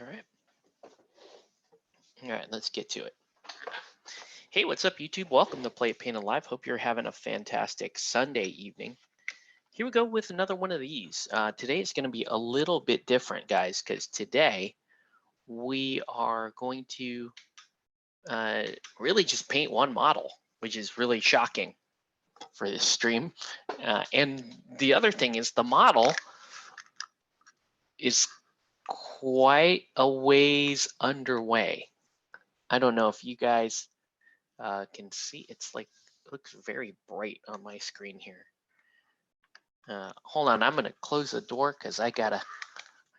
All right. All right, let's get to it. Hey, what's up, YouTube? Welcome to Play It Painted Live. Hope you're having a fantastic Sunday evening. Here we go with another one of these. Today is going to be a little bit different, guys, because today we are going to really just paint one model, which is really shocking for this stream. And the other thing is the model is quite a ways underway. I don't know if you guys can see. It looks very bright on my screen here. Hold on, I'm gonna close the door because I got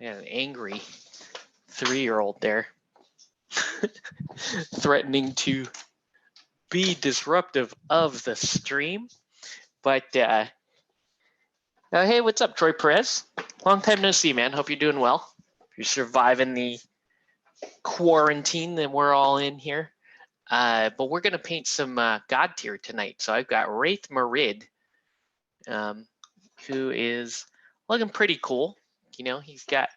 an angry 3-year-old there threatening to be disruptive of the stream. But hey, what's up, Troy Perez? Long time no see, man. Hope you're doing well. You're surviving the quarantine that we're all in here. But we're gonna paint some GodTear tonight. So I've got Raith Marid, who is looking pretty cool. You know, he's got.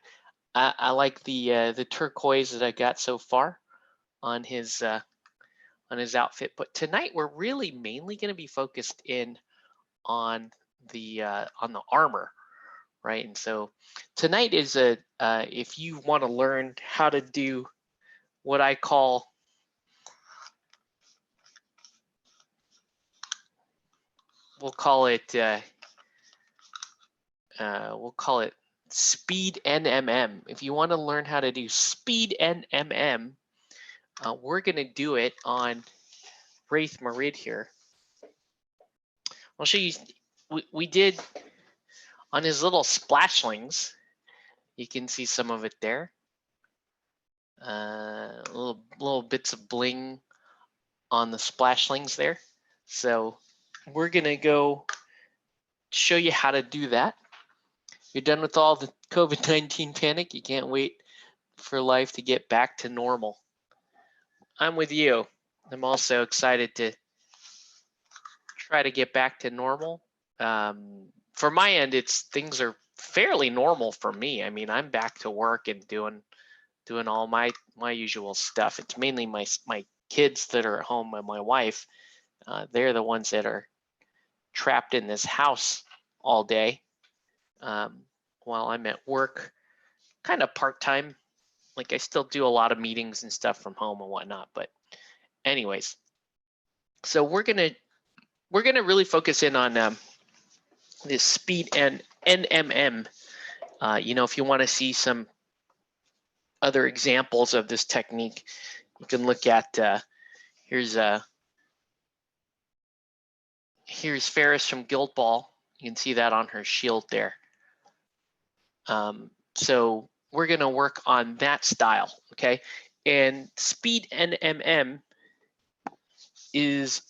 I like the turquoise that I got so far on his outfit. But tonight we're really mainly going to be focused in on the armor, right? And so tonight is if you want to learn how to do what I call we'll call it speed NMM. If you want to learn how to do speed NMM, we're going to do it on Raith Marid here. I'll show you. We did on his little splashlings. You can see some of it there. Little bits of bling on the splashlings there. So we're gonna go show you how to do that. You're done with all the COVID-19 panic. You can't wait for life to get back to normal. I'm with you. I'm also excited to try to get back to normal. For my end, things are fairly normal for me. I mean, I'm back to work and doing all my usual stuff. It's mainly my kids that are at home and my wife. They're the ones that are trapped in this house all day while I'm at work, kind of part-time. Like I still do a lot of meetings and stuff from home and whatnot. But anyways, so we're gonna really focus in on this speed and NMM. You know, if you want to see some other examples of this technique, you can look at here's Ferris from Guild Ball. You can see that on her shield there. So we're going to work on that style, okay? And speed NMM is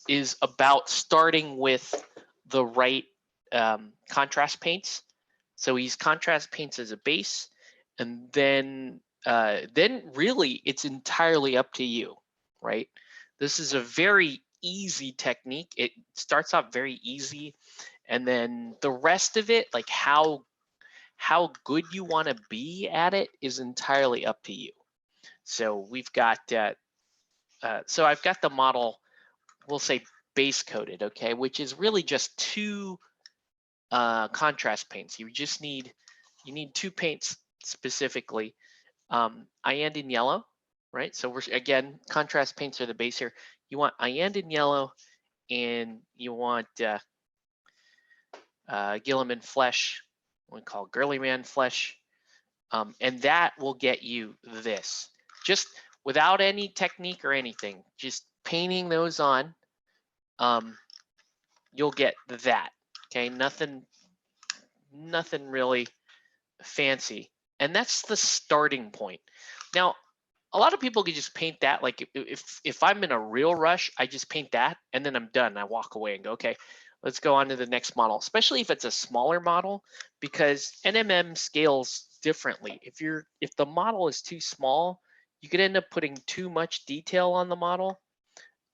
about starting with the right contrast paints. So we use contrast paints as a base, and then really it's entirely up to you, right? This is a very easy technique. It starts off very easy, and then the rest of it, like how good you want to be at it, is entirely up to you. So we've got so I've got the model, we'll say base coated, okay, which is really just 2 contrast paints. You need 2 paints specifically. Cyan and yellow, right? So we're again, contrast paints are the base here. You want cyan and yellow, and you want Gilliman flesh, we call girly man flesh, and that will get you this. Just without any technique or anything, just painting those on, you'll get that. Okay, nothing really fancy, and that's the starting point. Now, a lot of people can just paint that. Like if I'm in a real rush, I just paint that and then I'm done. I walk away and go, okay, let's go on to the next model, especially if it's a smaller model, because NMM scales differently. If the model is too small, you could end up putting too much detail on the model,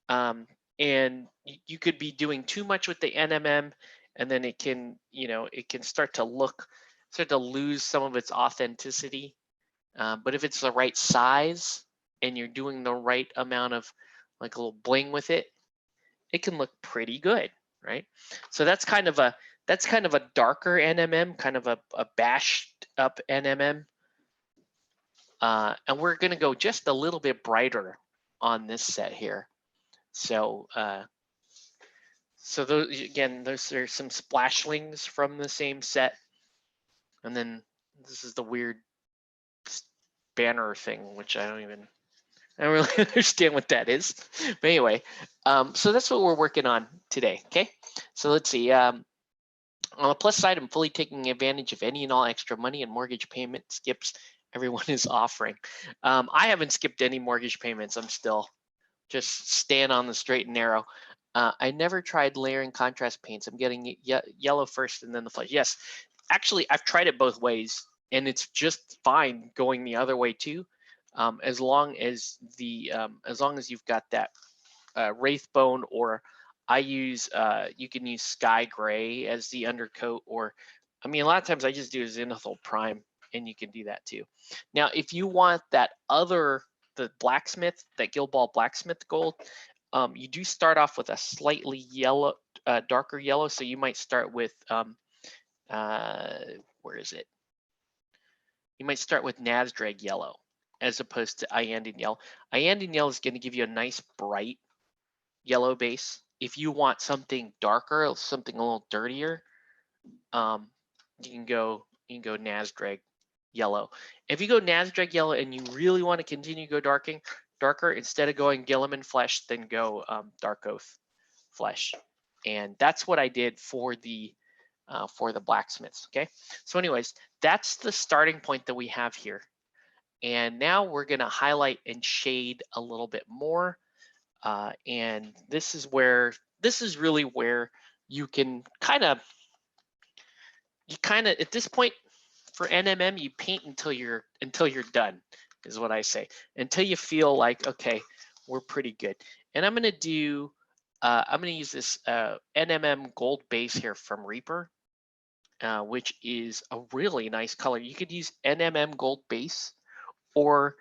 and you could be doing too much with the NMM, and then it can start to lose some of its authenticity. But if it's the right size and you're doing the right amount of like a little bling with it, it can look pretty good, right? So that's kind of a darker NMM, kind of a bashed up NMM. And we're gonna go just a little bit brighter on this set here. So so those, again, there's some splashlings from the same set. And then this is the weird banner thing, which I don't really understand what that is. But anyway, so that's what we're working on today, okay? So let's see. On the plus side, I'm fully taking advantage of any and all extra money and mortgage payment skips everyone is offering. I haven't skipped any mortgage payments. I'm still just staying on the straight and narrow. I never tried layering contrast paints. I'm getting yellow first and then the flesh. Yes, actually, I've tried it both ways, and it's just fine going the other way too, as long as you've got that Raith bone, or I use you can use sky gray as the undercoat, or I mean a lot of times I just do zenithal prime, and you can do that too. Now, if you want that the blacksmith, that Guild Ball blacksmith gold, you do start off with a slightly yellow, darker yellow. So you might start with where is it? You might start with Nazdrag yellow as opposed to Iandin yellow. Iandin yellow is going to give you a nice bright yellow base. If you want something darker, something a little dirtier, you can go Nazdrag yellow. If you go Nazdrag yellow and you really want to continue to go darker, instead of going Gilliman flesh, then go Dark Oath flesh. And that's what I did for the blacksmiths. Okay, so anyways, that's the starting point that we have here. And now we're going to highlight and shade a little bit more. And this is really where you can kind of at this point for NMM, you paint until you're done, is what I say, until you feel like, okay, we're pretty good. And I'm going to use this NMM gold base here from Reaper, which is a really nice color. You could use NMM gold base, or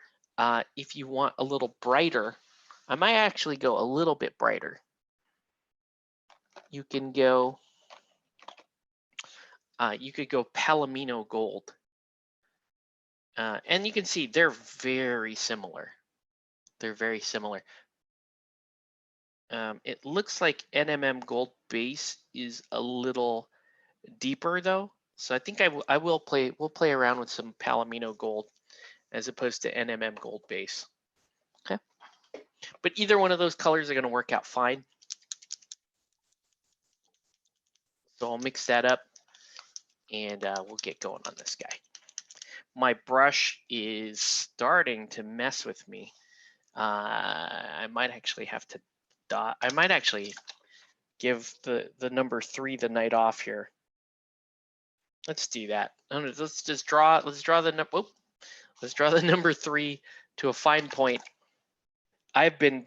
if you want a little brighter, I might actually go a little bit brighter. You can go, you could go Palomino gold. And you can see they're very similar. They're very similar. It looks like NMM gold base is a little deeper though. So I think we'll play around with some Palomino gold as opposed to NMM gold base. Okay. But either one of those colors are going to work out fine. So I'll mix that up and we'll get going on this guy. My brush is starting to mess with me. I might actually have to I might actually give the number 3 the night off here. Let's do that. Let's draw the number 3 to a fine point. I've been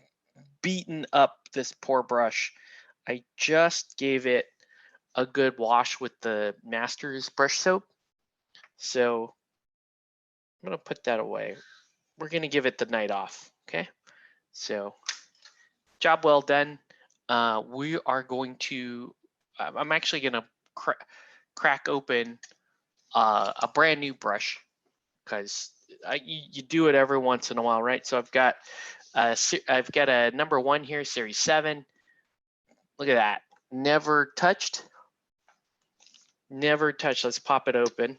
beaten up this poor brush. I just gave it a good wash with the Masters brush soap. So I'm gonna put that away. We're gonna give it the night off, okay? So job well done. We are going to, I'm actually gonna crack open a brand new brush, because you do it every once in a while, right? So I've got a number 1 here, series 7. Look at that, never touched. Let's pop it open.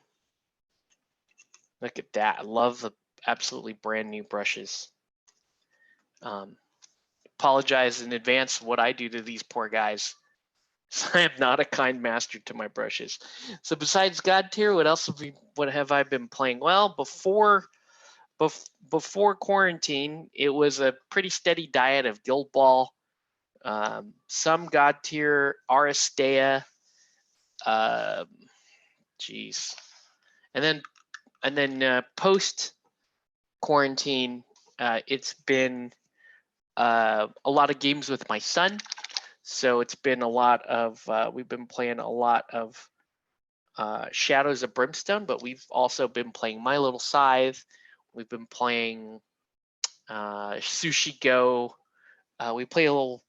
Look at that. I love the absolutely brand new brushes. Apologize in advance for what I do to these poor guys. I am not a kind master to my brushes. So besides GodTear, what have I been playing? Well, before quarantine, it was a pretty steady diet of Guild Ball, some GodTear, Aristea, geez, and then post quarantine, it's been a lot of games with my son. So it's been a lot of, we've been playing a lot of Shadows of Brimstone, but we've also been playing My Little Scythe. We've been playing Sushi Go. We play a little.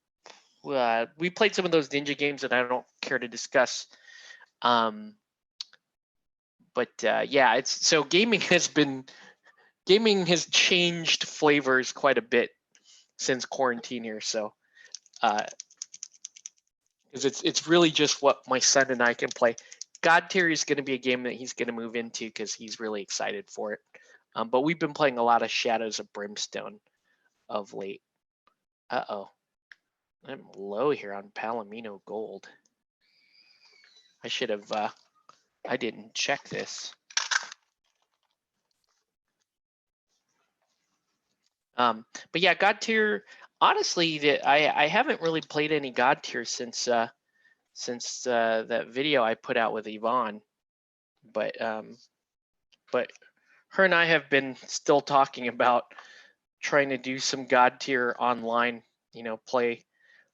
We played some of those ninja games that I don't care to discuss. But yeah, it's so gaming has changed flavors quite a bit since quarantine here. So because it's really just what my son and I can play. GodTear is going to be a game that he's going to move into because he's really excited for it. But we've been playing a lot of Shadows of Brimstone of late. Uh-oh. I'm low here on Palomino Gold. I should have, I didn't check this. But yeah, GodTear, honestly, I haven't really played any GodTear since that video I put out with Yvonne. But her and I have been still talking about trying to do some GodTear online, you know, play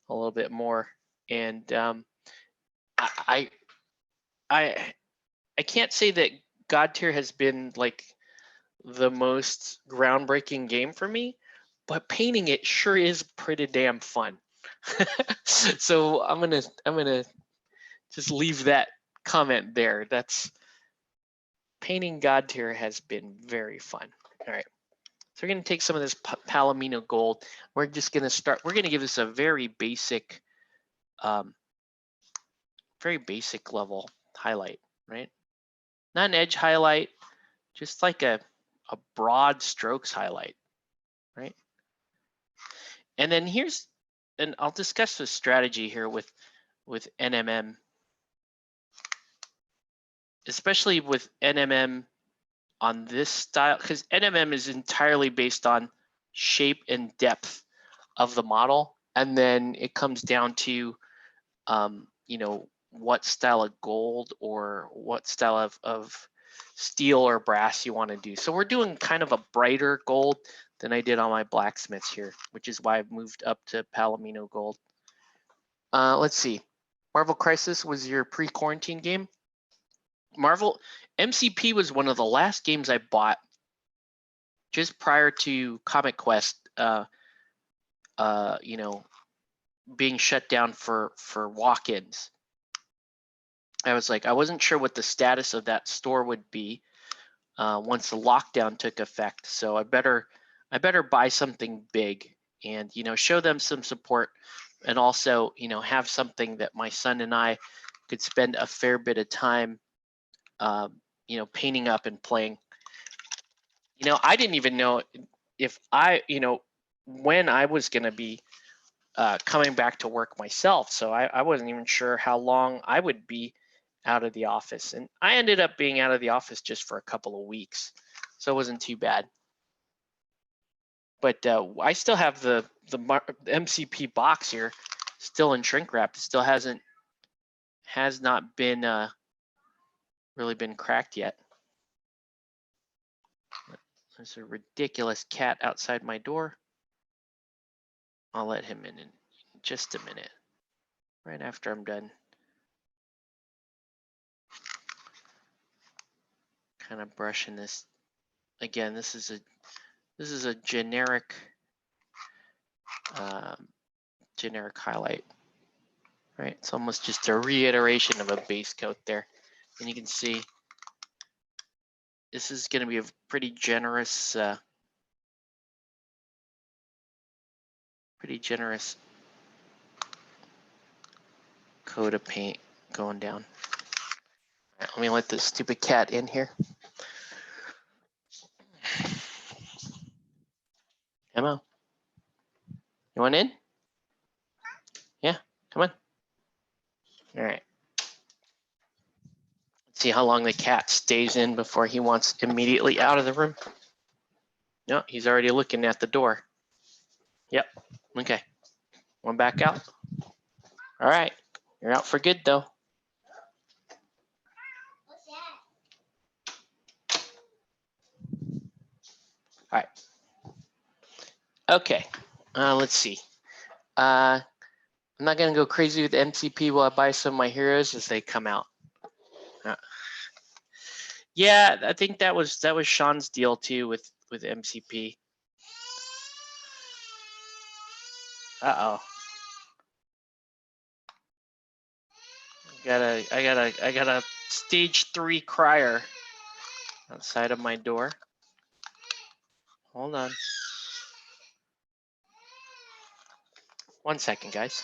a little bit more. And I can't say that GodTear has been like the most groundbreaking game for me, but painting it sure is pretty damn fun. So I'm gonna just leave that comment there. That's painting GodTear has been very fun. All right. So we're going to take some of this Palomino Gold. We're just going to start. We're going to give this a very basic level highlight, right? Not an edge highlight, just like a broad strokes highlight, right? And then and I'll discuss the strategy here with NMM, especially with NMM on this style, because NMM is entirely based on shape and depth of the model, and then it comes down to you know, what style of gold or what style of steel or brass you want to do. So we're doing kind of a brighter gold than I did on my blacksmiths here, which is why I've moved up to Palomino Gold. Let's see. Marvel Crisis was your pre-quarantine game. Marvel MCP was one of the last games I bought just prior to Comic Quest, you know, being shut down for walk-ins. I was like, I wasn't sure what the status of that store would be once the lockdown took effect. So I better buy something big and, you know, show them some support, and also, you know, have something that my son and I could spend a fair bit of time, you know, painting up and playing. You know, I didn't even know if you know, when I was going to be coming back to work myself. So I wasn't even sure how long I would be out of the office. And I ended up being out of the office just for a couple of weeks. So it wasn't too bad. But I still have the MCP box here, still in shrink wrap. It still has not been really been cracked yet. There's a ridiculous cat outside my door. I'll let him in just a minute, right after I'm done. Kind of brushing this. Again, this is a generic highlight, right? It's almost just a reiteration of a base coat there. And you can see this is going to be a pretty generous coat of paint going down. All right, let me let this stupid cat in here. Emma, you want in? Yeah, come on. All right. Let's see how long the cat stays in before he wants immediately out of the room. No, he's already looking at the door. Yep. Okay. Want back out? All right. You're out for good though. All right. Okay. Let's see. I'm not gonna go crazy with MCP while I buy some of my heroes as they come out. Yeah, I think that was Sean's deal too with MCP. Uh-oh. I got a stage 3 crier outside of my door. Hold on. 1 second, guys.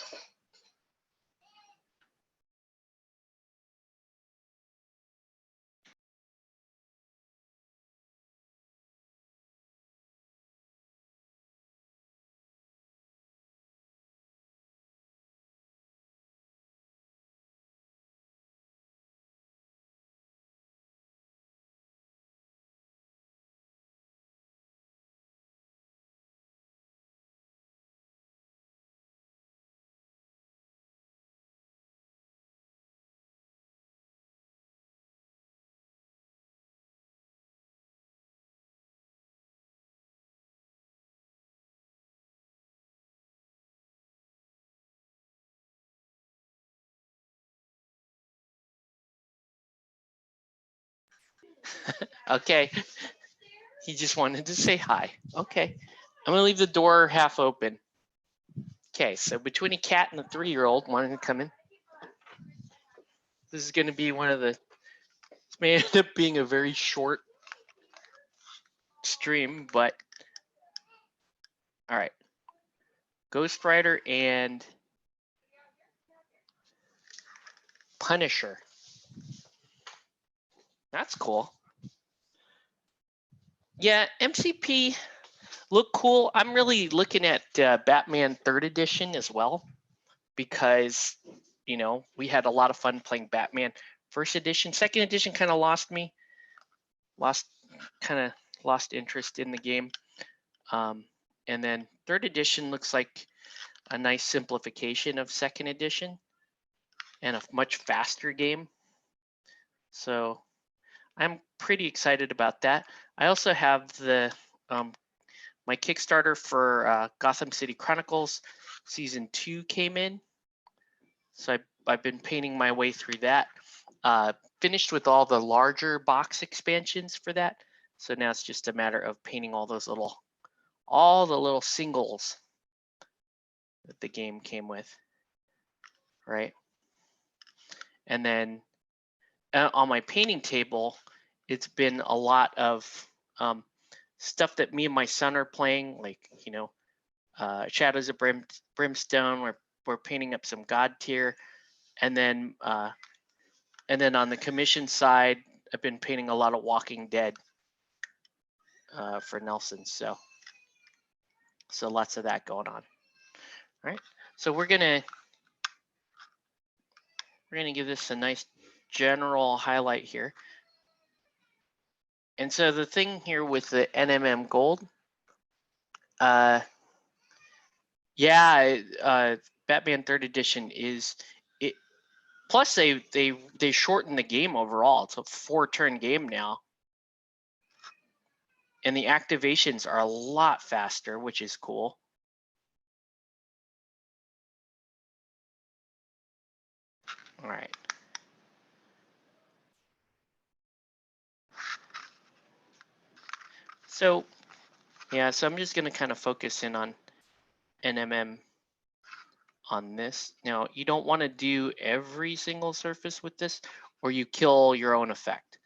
Okay. He just wanted to say hi. Okay. I'm gonna leave the door half open. Okay, so between a cat and a 3-year-old wanting to come in, this is gonna be one of the, this may end up being a very short stream, but all right. Ghost Rider and Punisher. That's cool. Yeah, MCP look cool. I'm really looking at Batman 3rd edition as well, because, you know, we had a lot of fun playing Batman 1st edition. 2nd edition kind of lost me, lost interest in the game. And then 3rd edition looks like a nice simplification of 2nd edition and a much faster game. So I'm pretty excited about that. I also have the my Kickstarter for Gotham City Chronicles Season 2 came in. So I've been painting my way through that. Finished with all the larger box expansions for that. So now it's just a matter of painting all those all the little singles that the game came with, right? And then on my painting table, it's been a lot of stuff that me and my son are playing, like, you know, Shadows of Brimstone. We're painting up some GodTear, and then on the commission side, I've been painting a lot of Walking Dead for Nelson. So lots of that going on. All right. So we're gonna give this a nice general highlight here. And so the thing here with the NMM gold, Batman 3rd edition is it. Plus they shortened the game overall. It's a 4-turn game now, and the activations are a lot faster, which is cool. All right. So yeah, so I'm just going to kind of focus in on NMM on this. Now, you don't want to do every single surface with this, or you kill your own effect,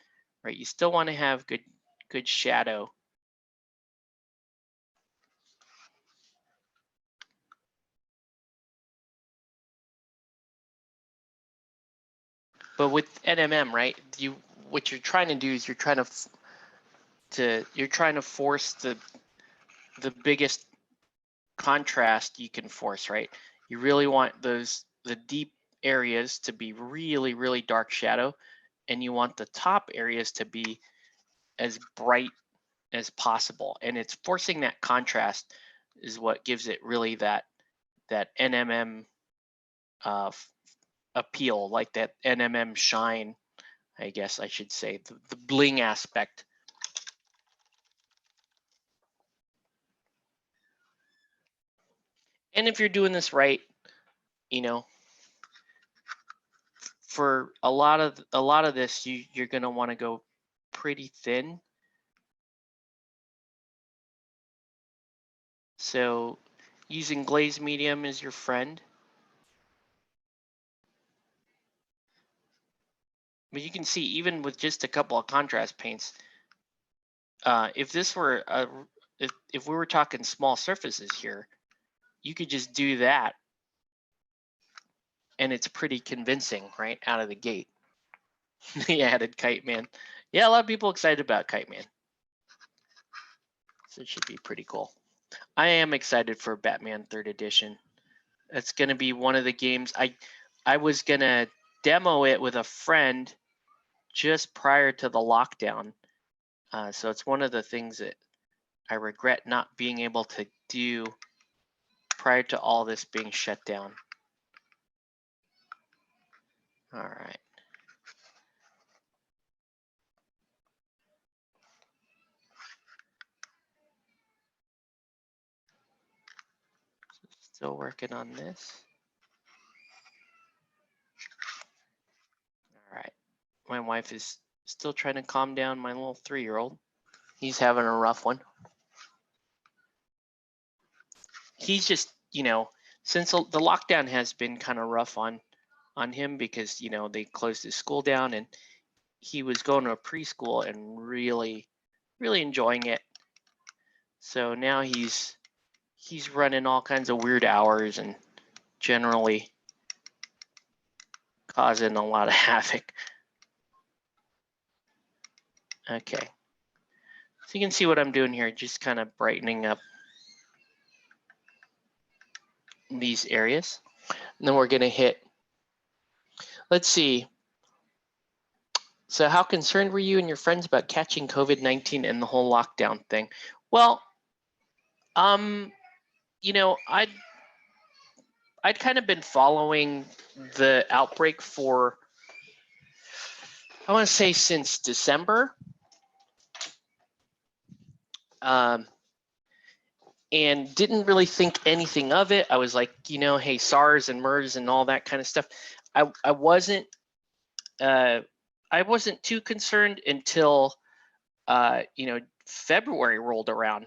right? You still want to have good shadow. But with NMM, right? What you're trying to do is you're trying to force the biggest contrast you can force, right? You really want the deep areas to be really, really dark shadow, and you want the top areas to be as bright as possible. And it's forcing that contrast is what gives it really that NMM appeal, like that NMM shine, I guess I should say, the bling aspect. And if you're doing this right, you know, for a lot of this, you're going to want to go pretty thin So using glaze medium is your friend. But you can see even with just a couple of contrast paints, if this were if we were talking small surfaces here, you could just do that and it's pretty convincing right out of the gate. They added Kite Man. Yeah, a lot of people excited about Kite Man. So it should be pretty cool. I am excited for Batman 3rd Edition. It's going to be one of the games. I was going to demo it with a friend just prior to the lockdown. So it's one of the things that I regret not being able to do prior to all this being shut down. All right. Still working on this. All right. My wife is still trying to calm down my little 3-year-old. He's having a rough one. He's just, since the lockdown has been kind of rough on him because, they closed his school down and he was going to a preschool and really, really enjoying it. So now he's running all kinds of weird hours and generally causing a lot of havoc. Okay. So you can see what I'm doing here, just kind of brightening up these areas. And then we're going to hit, let's see. So how concerned were you and your friends about catching COVID-19 and the whole lockdown thing? Well, I'd kind of been following the outbreak for, I want to say since December. And didn't really think anything of it. I was like, hey, SARS and MERS and all that kind of stuff. I wasn't too concerned until February rolled around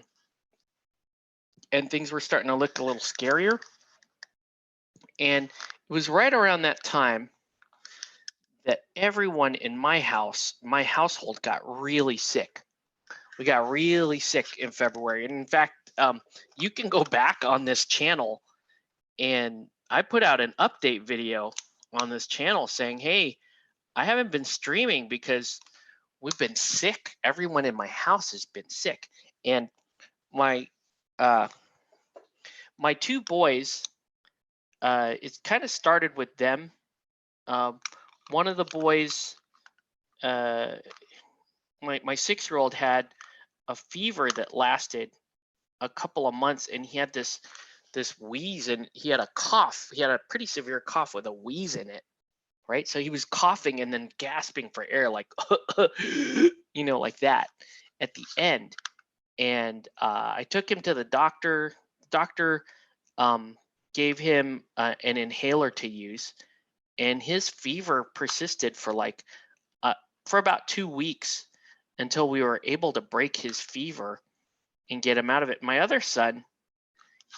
and things were starting to look a little scarier. And it was right around that time that everyone in my household got really sick. We got really sick in February. And in fact, you can go back on this channel and I put out an update video on this channel saying, hey, I haven't been streaming because we've been sick. Everyone in my house has been sick. And my 2 boys, it kind of started with them. One of the boys, my 6-year-old had a fever that lasted a couple of months, and he had this wheeze, and he had a cough. He had a pretty severe cough with a wheeze in it, right? So he was coughing and then gasping for air, like like that at the end. And I took him to the doctor. Doctor gave him an inhaler to use, and his fever persisted for about 2 weeks until we were able to break his fever and get him out of it. My other son,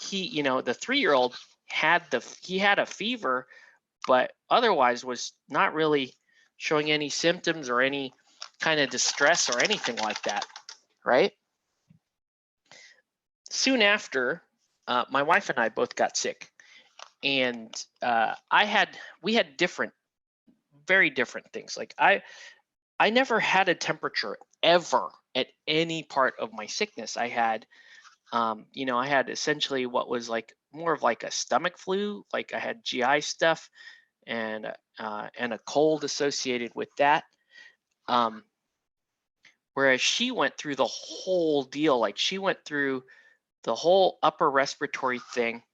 he, the 3-year-old had a fever, but otherwise was not really showing any symptoms or any kind of distress or anything like that, right? Soon after, my wife and I both got sick, and we had very different things. Like I never had a temperature ever at any part of my sickness. I had, I had essentially what was like more of like a stomach flu. Like I had GI stuff and a cold associated with that. Whereas she went through the whole deal. Like she went through the whole upper respiratory thing,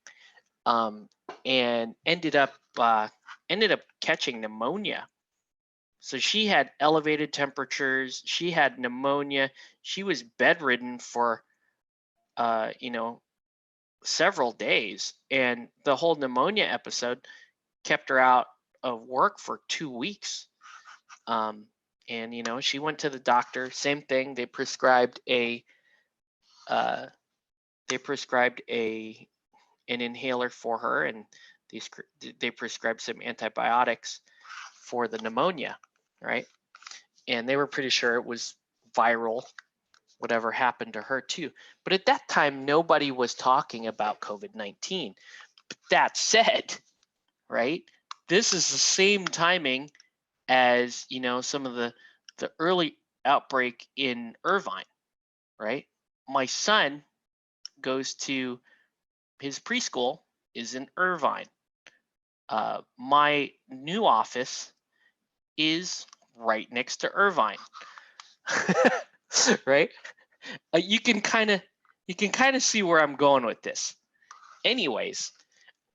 and ended up catching pneumonia. So she had elevated temperatures. She had pneumonia. She was bedridden for, several days, and the whole pneumonia episode kept her out of work for 2 weeks. And she went to the doctor. Same thing. They prescribed a they prescribed an inhaler for her, and they prescribed some antibiotics for the pneumonia, right? And they were pretty sure it was viral, whatever happened to her too. But at that time, nobody was talking about COVID-19. But that said, right, this is the same timing as, you know, some of the early outbreak in Irvine, right? My son goes to his preschool is in Irvine. My new office is right next to Irvine, right? You can kind of see where I'm going with this. Anyways,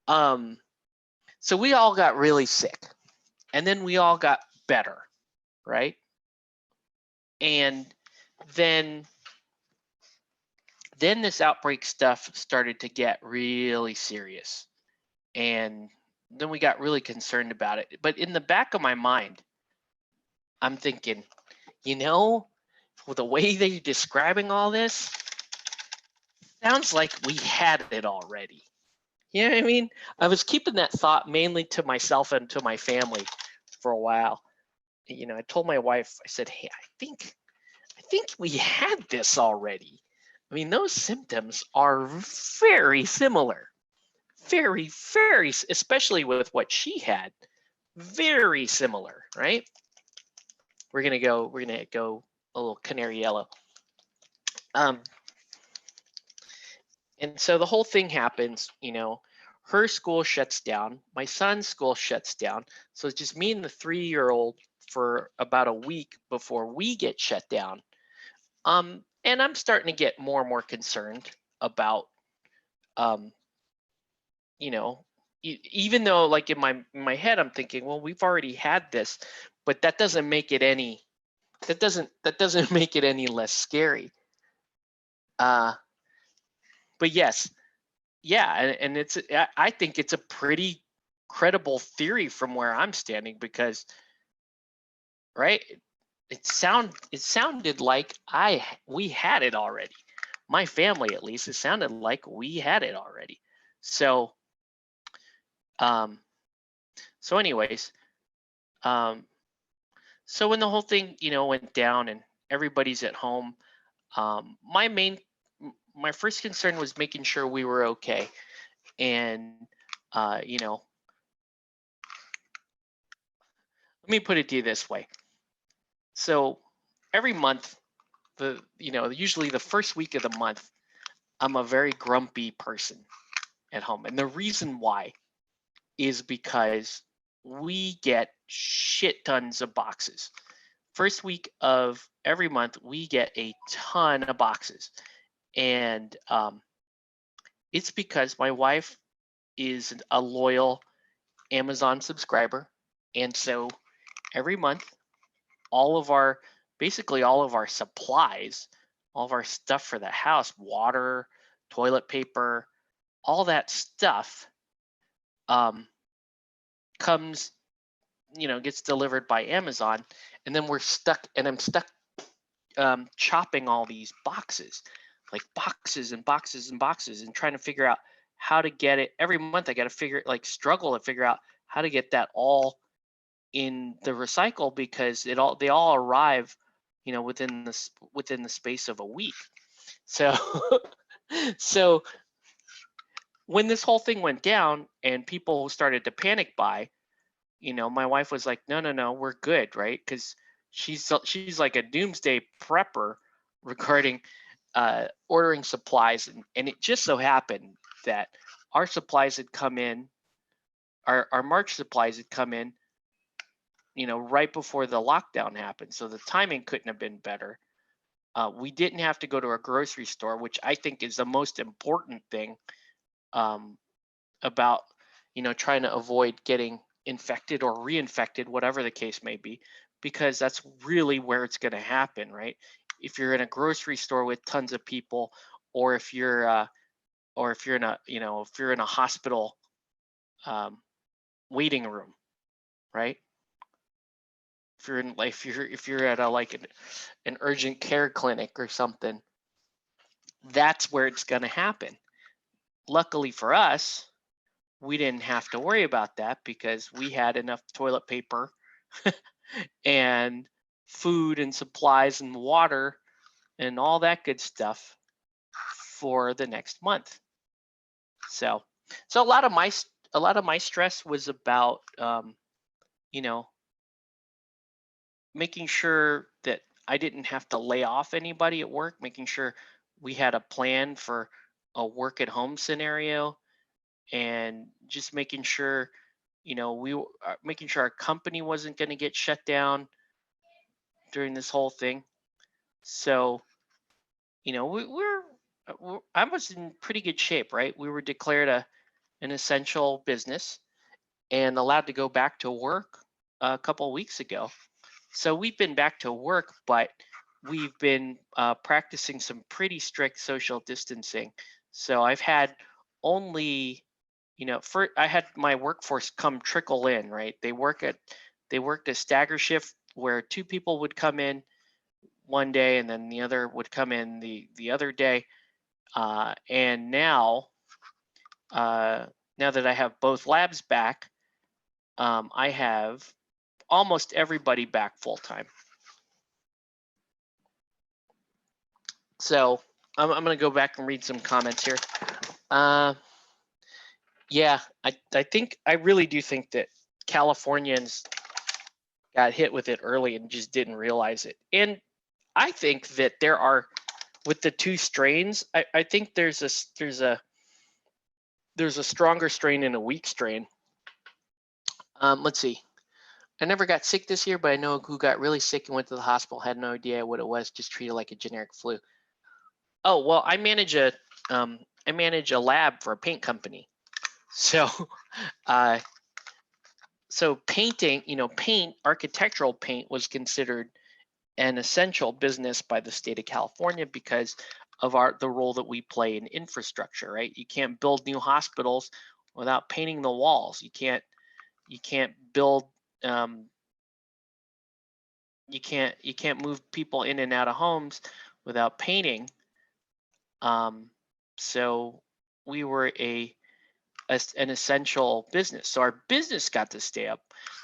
so we all got really sick, and then we all got better, right? And then this outbreak stuff started to get really serious, and then we got really concerned about it. But in the back of my mind, I'm thinking, you know, with the way they're describing all this, sounds like we had it already. You know what I mean? I was keeping that thought mainly to myself and to my family for a while. You know, I told my wife, I said, hey, I think we had this already. I mean, those symptoms are very similar. Very, very, especially with what she had, very similar, right? We're gonna go a little canary yellow. And so the whole thing happens, you know, her school shuts down, my son's school shuts down. So it's just me and the 3-year-old for about a week before we get shut down. And I'm starting to get more and more concerned about, you know, even though like in my head, I'm thinking, well, we've already had this, but that doesn't make it any, that doesn't make it any less scary. But yes, yeah, and it's, I think it's a pretty credible theory from where I'm standing, because, right, it sounded like we had it already. My family, at least, it sounded like we had it already. So, so anyways, so when the whole thing, you know, went down and everybody's at home, my first concern was making sure we were okay. And, you know, let me put it to you this way. So every month, usually the first week of the month, I'm a very grumpy person at home. And the reason why is because we get shit tons of boxes. First week of every month, we get a ton of boxes. And it's because my wife is a loyal Amazon subscriber. And so every month, basically all of our supplies, all of our stuff for the house, water, toilet paper, all that stuff comes, you know, gets delivered by Amazon. And then I'm stuck chopping all these boxes, like boxes and boxes and boxes, and trying to figure out how to get it. Every month I got to struggle to figure out how to get that all in the recycle, because they all arrive, you know, within the space of a week. So so when this whole thing went down and people started to panic buy, you know, my wife was like, no, we're good, right? Because she's like a doomsday prepper regarding ordering supplies, and it just so happened that our supplies had come in, our March supplies had come in, you know, right before the lockdown happened. So the timing couldn't have been better. We didn't have to go to a grocery store, which I think is the most important thing about, you know, trying to avoid getting infected or reinfected, whatever the case may be, because that's really where it's going to happen, right? If you're in a grocery store with tons of people, or if you're in a, you know, if you're in a hospital waiting room, right? If you're if you're at a an urgent care clinic or something, that's where it's going to happen. Luckily for us, we didn't have to worry about that because we had enough toilet paper and food and supplies and water and all that good stuff for the next month. So a lot of my stress was about making sure that I didn't have to lay off anybody at work, making sure we had a plan for a work at home scenario, and just making sure we were making sure our company wasn't going to get shut down during this whole thing. So I was in pretty good shape, right? We were declared an essential business and allowed to go back to work a couple of weeks ago. So we've been back to work, but we've been practicing some pretty strict social distancing. So I've had only, I had my workforce come trickle in, right? They worked a stagger shift where 2 people would come in one day and then the other would come in the other day. And now that I have both labs back, I have almost everybody back full time. So I'm going to go back and read some comments here. Yeah, I really do think that Californians got hit with it early and just didn't realize it. And I think that there are, with the 2 strains, I think there's a stronger strain and a weak strain. Let's see. I never got sick this year, but I know who got really sick and went to the hospital. Had no idea what it was, just treated like a generic flu. Oh, well, I manage a lab for a paint company. So so painting, architectural paint was considered an essential business by the state of California because of the role that we play in infrastructure, right? You can't build new hospitals without painting the walls. You can't build you can't move people in and out of homes without painting. So we were an essential business. So our business got to stay up.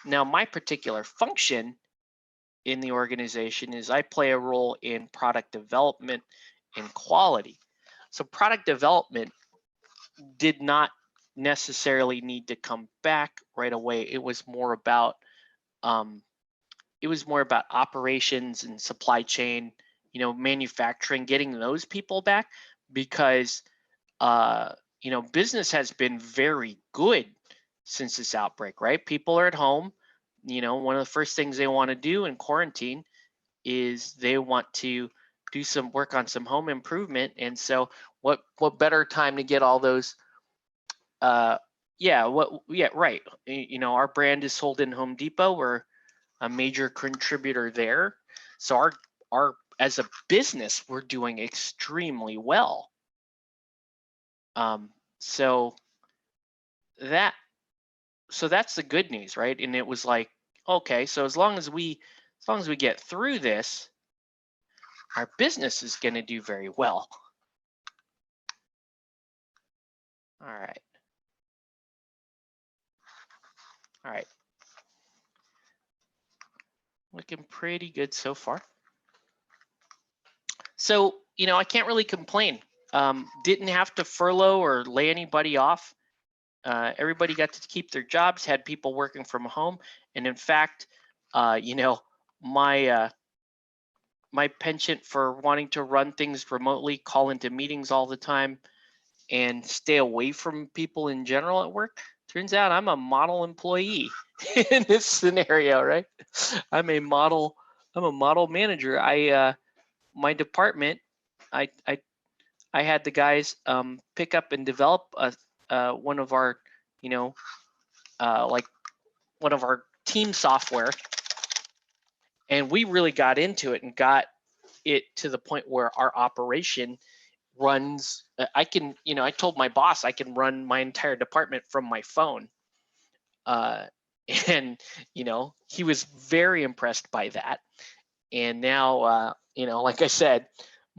Now, my particular function in the organization is I play a role in product development and quality. So product development did not necessarily need to come back right away. It was more about operations and supply chain, manufacturing, getting those people back because business has been very good since this outbreak, right? People are at home. One of the first things they want to do in quarantine is they want to do some work on some home improvement. And so what better time to get all those right. Our brand is sold in Home Depot. We're a major contributor there. So our as a business, we're doing extremely well. So that's the good news, right? And it was like, okay, so as long as we get through this, our business is going to do very well. All right. Looking pretty good so far. So, I can't really complain. Didn't have to furlough or lay anybody off. Everybody got to keep their jobs, had people working from home. And in fact, my penchant for wanting to run things remotely, call into meetings all the time, and stay away from people in general at work, turns out I'm a model employee in this scenario, right? I'm a model manager. My department, I had the guys pick up and develop one of our, one of our team software, and we really got into it and got it to the point where our operation runs. I told my boss I can run my entire department from my phone, and he was very impressed by that. And now, like I said,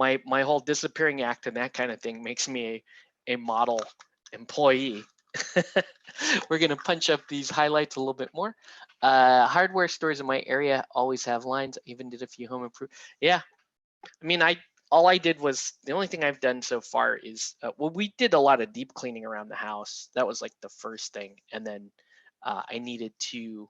my whole disappearing act and that kind of thing makes me a model employee. We're gonna punch up these highlights a little bit more. Hardware stores in my area always have lines. I even did a few home improvement. Yeah, I mean, all I did was, the only thing I've done so far is, well, we did a lot of deep cleaning around the house. That was like the first thing, and then I needed to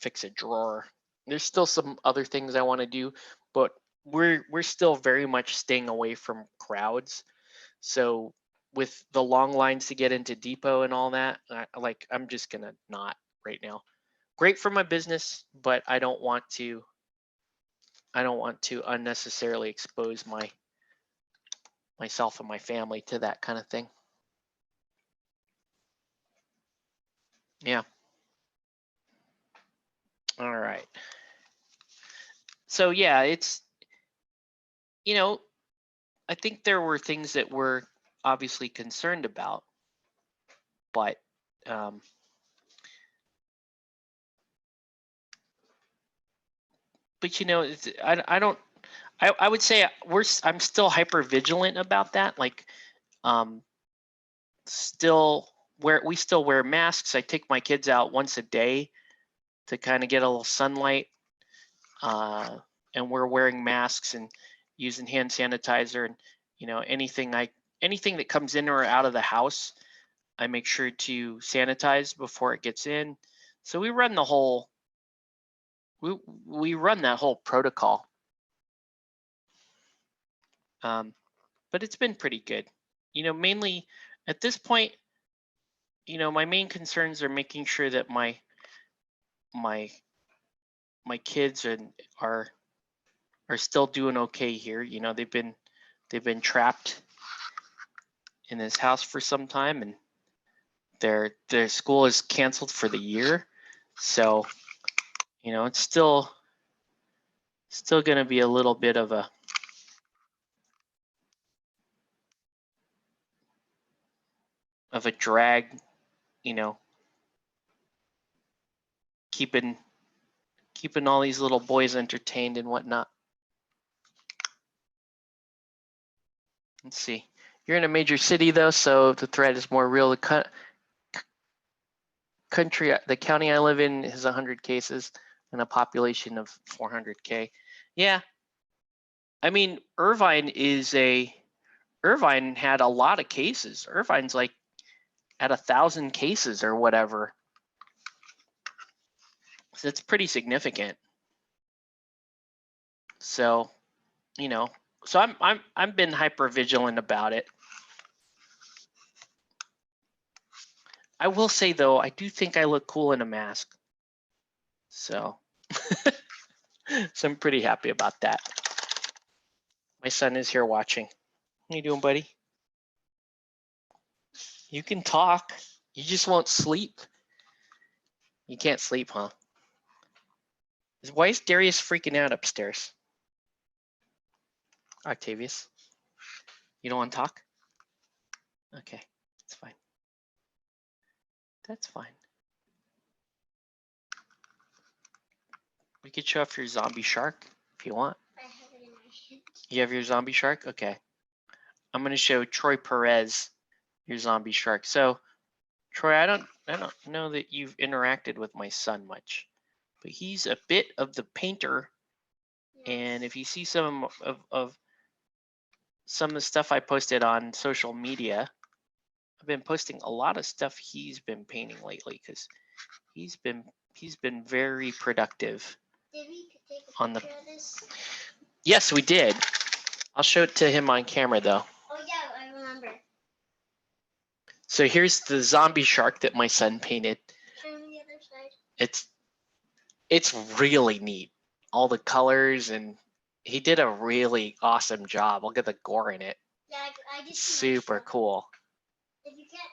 fix a drawer. There's still some other things I want to do, but we're still very much staying away from crowds. So with the long lines to get into Depot and all that, I'm just gonna not right now. Great for my business, but I don't want to unnecessarily expose myself and my family to that kind of thing. Yeah. All right. So yeah, it's, I think there were things that we're obviously concerned about, but I would say I'm still hyper vigilant about that. Like, we still wear masks. I take my kids out once a day to kind of get a little sunlight, and we're wearing masks and using hand sanitizer, and anything that comes in or out of the house, I make sure to sanitize before it gets in. So we run the whole we run that whole protocol. But it's been pretty good. Mainly at this point, my main concerns are making sure that my kids are still doing okay here. They've been trapped in this house for some time, and their school is canceled for the year. So, it's still going to be a little bit of a drag, keeping all these little boys entertained and whatnot. Let's see. You're in a major city though, so the threat is more real. The county I live in has 100 cases and a population of 400K. Yeah. I mean, Irvine had a lot of cases. Irvine's like at 1,000 cases or whatever. So it's pretty significant. So, so I've been hyper vigilant about it. I will say though, I do think I look cool in a mask. So, so I'm pretty happy about that. My son is here watching. How you doing, buddy? You can talk. You just won't sleep. You can't sleep, huh? Why is Darius freaking out upstairs? Octavius, you don't want to talk? Okay, that's fine. That's fine. We could show off your zombie shark if you want. I have it in my hand. You have your zombie shark? Okay. I'm going to show Troy Perez your zombie shark. So, Troy, I don't know that you've interacted with my son much, but he's a bit of the painter. Yes. And if you see some of the stuff I posted on social media, I've been posting a lot of stuff he's been painting lately because he's been very productive. Did we take a picture of this? Yes, we did. I'll show it to him on camera though. Oh yeah, I remember. So here's the zombie shark that my son painted. Show me the other side. It's really neat. All the colors, and he did a really awesome job. Look at the gore in it. Yeah, I did. Super cool. If you can't,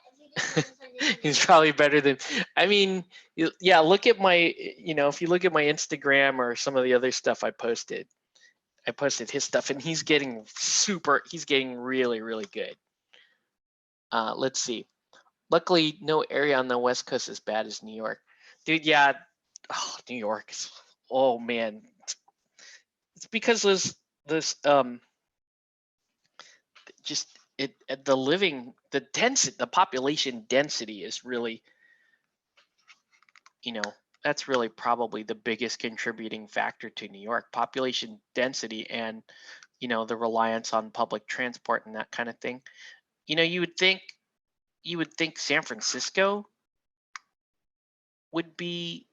He's probably better than, I mean, yeah, look at my, if you look at my Instagram or some of the other stuff I posted his stuff, and he's getting really, really good. Let's see. Luckily, no area on the West Coast as bad as New York. Dude, yeah. Oh, New York. Oh, man. It's because this just the population density is really, that's really probably the biggest contributing factor to New York, population density and, the reliance on public transport and that kind of thing. You would think San Francisco would be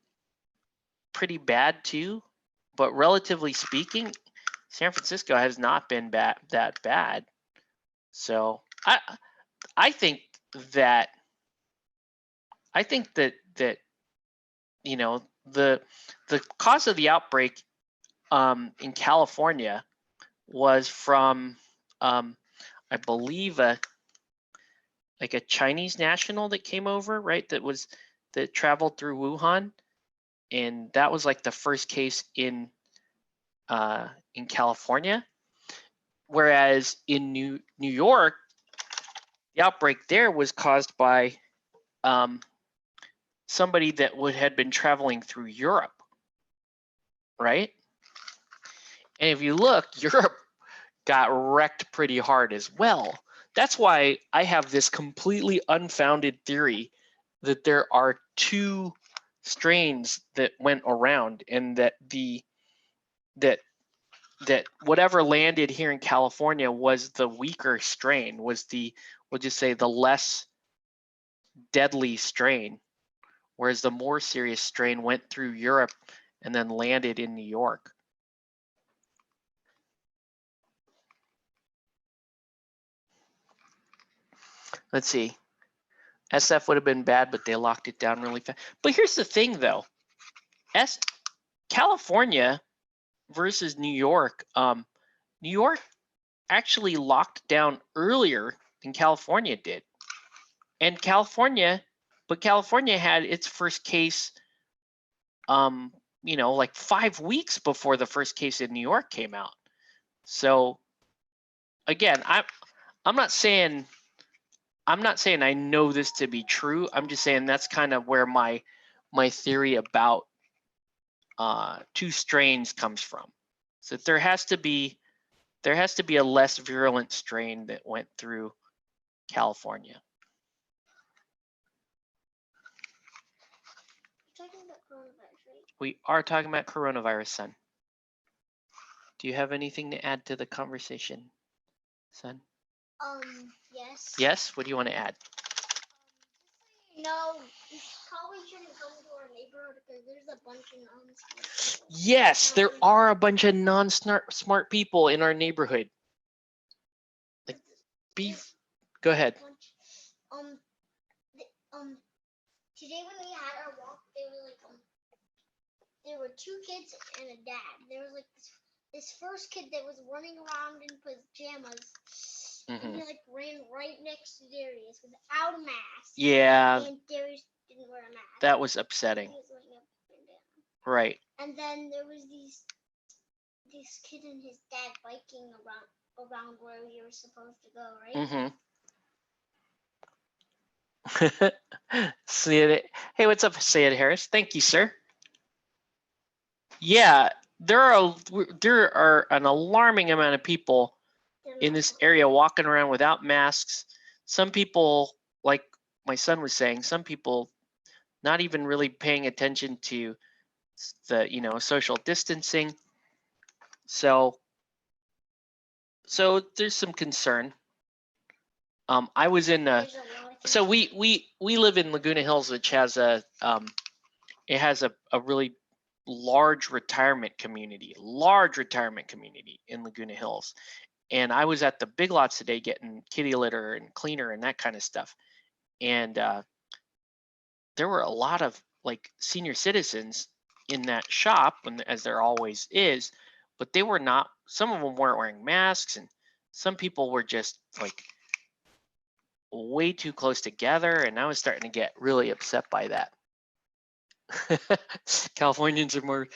pretty bad too, but relatively speaking, San Francisco has not been that bad. So I think that the cause of the outbreak in California was from I believe a Chinese national that came over, right? That traveled through Wuhan, and that was like the first case in California. Whereas in New York, the outbreak there was caused by somebody that had been traveling through Europe, right? And if you look, Europe got wrecked pretty hard as well. That's why I have this completely unfounded theory that there are two strains that went around, and that that whatever landed here in California was the weaker strain, we'll just say the less deadly strain, whereas the more serious strain went through Europe and then landed in New York. Let's see. SF would have been bad, but they locked it down really fast. But here's the thing, though. California versus New York. New York actually locked down earlier than California did. And California had its first case, like 5 weeks before the first case in New York came out. So again, I'm not saying I know this to be true. I'm just saying that's kind of where my theory about two strains comes from. So there has to be a less virulent strain that went through California. Talking about coronavirus, right? We are talking about coronavirus, son. Do you have anything to add to the conversation, son? Yes. Yes? What do you want to add? No, you probably shouldn't come to our neighborhood because there's a bunch of non-smart people. Yes, there are a bunch of non-smart people in our neighborhood. Go ahead. Today when we had our walk, there were two kids and a dad. There was like this first kid that was running around in pajamas. And he ran right next to Darius without a mask. Yeah. And Darius didn't wear a mask. That was upsetting. He was looking up and down. Right. And then there was this kid and his dad biking around where we were supposed to go, right? Hey, what's up, Sayed Harris? Thank you, sir. Yeah, there are an alarming amount of people in this area walking around without masks. Some people, like my son was saying, some people not even really paying attention to the social distancing. So there's some concern. I was in so we live in Laguna Hills, which has a really large retirement community in Laguna Hills. And I was at the Big Lots today getting kitty litter and cleaner and that kind of stuff. And there were a lot of like senior citizens in that shop, as there always is, but they were not, some of them weren't wearing masks, and some people were just like way too close together, and I was starting to get really upset by that. Californians are more,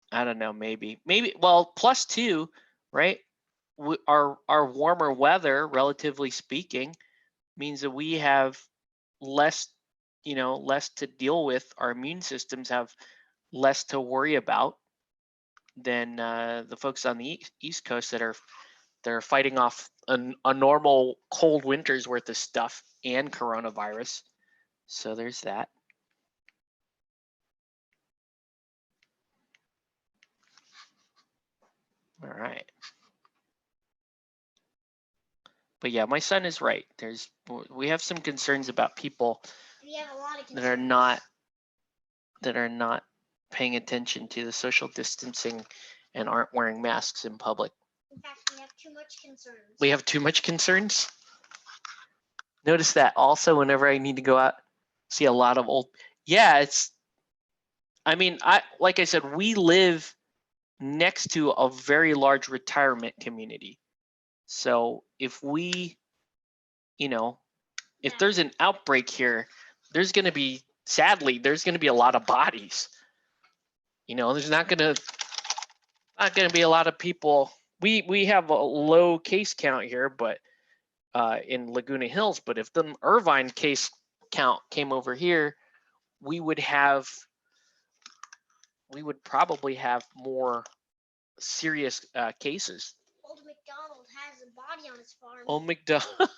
I don't know, maybe, well, +2, right? Our warmer weather, relatively speaking, means that we have less to deal with. Our immune systems have less to worry about the folks on the East Coast that are fighting off a normal cold winter's worth of stuff and coronavirus. So there's that. All right. But yeah, my son is right. We have some concerns about people that are not paying attention to the social distancing and aren't wearing masks in public. In fact, we have too much concerns. We have too much concerns? Notice that also whenever I need to go out, see a lot of old. Yeah, like I said, we live next to a very large retirement community. So if if there's an outbreak here, sadly, there's going to be a lot of bodies. There's not going to be a lot of people. We have a low case count here, but in Laguna Hills, but if the Irvine case count came over here, we would probably have more serious cases. Old McDonald has a body on his farm. Old McDonald.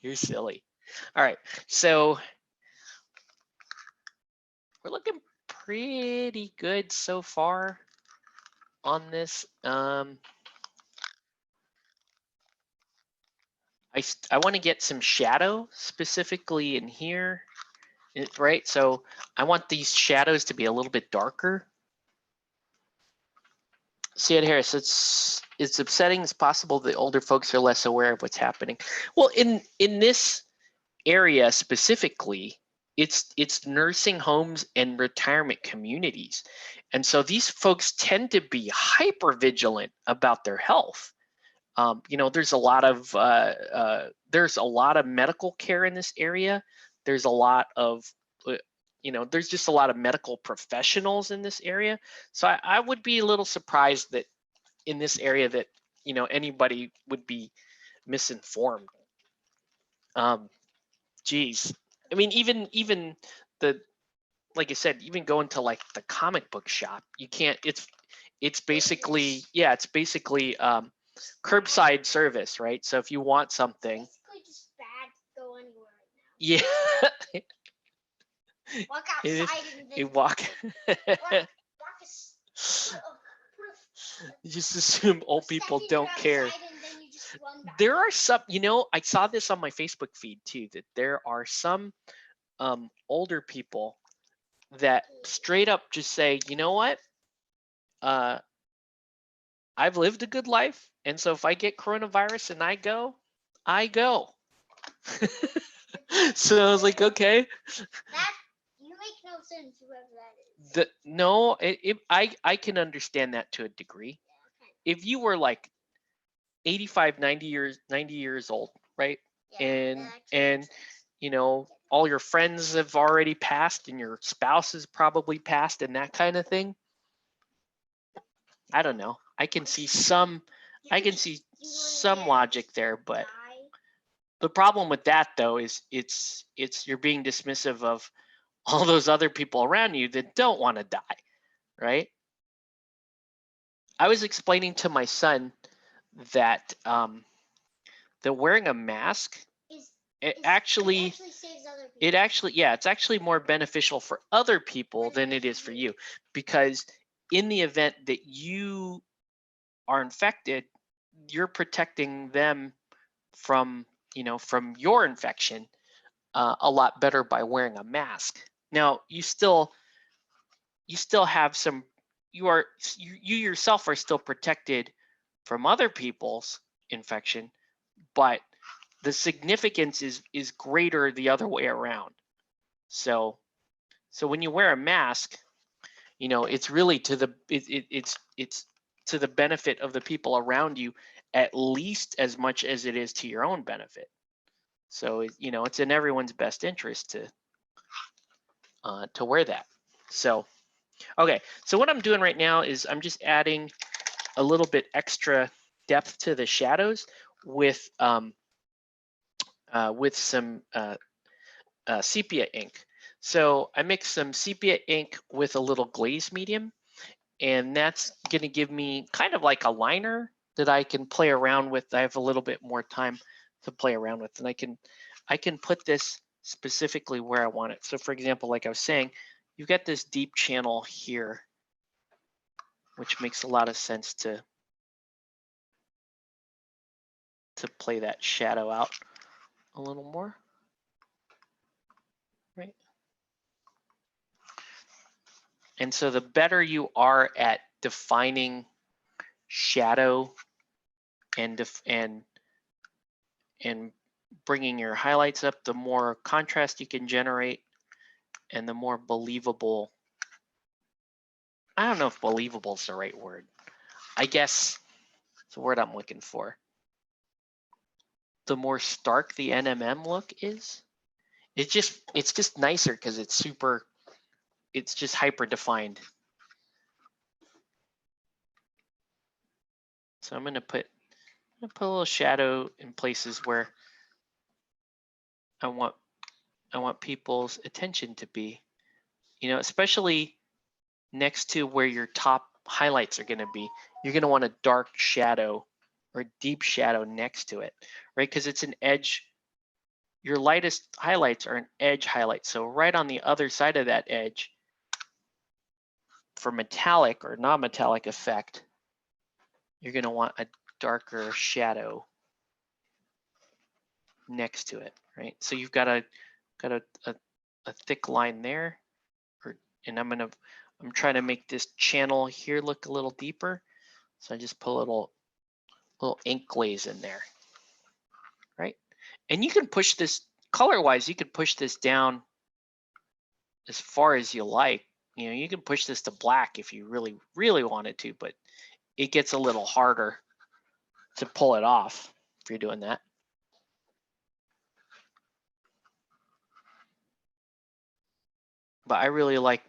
You're silly. All right, so we're looking pretty good so far on this. I want to get some shadow specifically in here, right? So I want these shadows to be a little bit darker. See it here. So it's upsetting. It's possible that older folks are less aware of what's happening. Well, in this area specifically, it's nursing homes and retirement communities, and so these folks tend to be hyper vigilant about their health. There's a lot of medical care in this area. There's a lot of there's just a lot of medical professionals in this area. So I would be a little surprised that in this area that, anybody would be misinformed. Geez. I mean, even like I said, even going to like the comic book shop, you can't, it's basically curbside service, right? So if you want something. Basically just bad to go anywhere right now. Yeah. Walk outside and then walk. You just assume old people don't care. There are some, I saw this on my Facebook feed too, that there are some older people that straight up just say, you know what? I've lived a good life. And so if I get coronavirus and I go. So I was like, okay. You make no sense, whoever that is. No, I can understand that to a degree. If you were like 85, 90 years old, right? Yeah, and all your friends have already passed and your spouse has probably passed and that kind of thing. I don't know. I can see some logic there, but the problem with that though is it's you're being dismissive of all those other people around you that don't want to die, right? I was explaining to my son that that wearing a mask it's actually more beneficial for other people than it is for you, because in the event that you are infected, you're protecting them from your infection a lot better by wearing a mask. Now you still have some, you yourself are still protected from other people's infection, but the significance is greater the other way around. So when you wear a mask, it's really to the it's to the benefit of the people around you at least as much as it is to your own benefit. So it's in everyone's best interest to wear that. So okay, so what I'm doing right now is I'm just adding a little bit extra depth to the shadows with some sepia ink. So I mix some sepia ink with a little glaze medium, And that's going to give me kind of like a liner that I can play around with. I have a little bit more time to play around with, and I can put this specifically where I want it. So for example, like I was saying, you've got this deep channel here, which makes a lot of sense to play that shadow out a little more, right? And so the better you are at defining shadow and bringing your highlights up, the more contrast you can generate and the more believable. I don't know if believable is the right word. I guess it's the word I'm looking for. The more stark the NMM look is, it's just nicer because it's just hyper defined. So I'm gonna put a little shadow in places where I want people's attention to be, you know, especially next to where your top highlights are going to be. You're going to want a dark shadow or deep shadow next to it, right? Because it's an edge. Your lightest highlights are an edge highlight. So right on the other side of that edge, for metallic or non-metallic effect, you're going to want a darker shadow next to it, right? So you've got a thick line there, and I'm trying to make this channel here look a little deeper. So I just put a little ink glaze in there, right? And you can push this color-wise, you could push this down as far as you like. You know, you can push this to black if you really, really wanted to, but it gets a little harder to pull it off if you're doing that. But I really like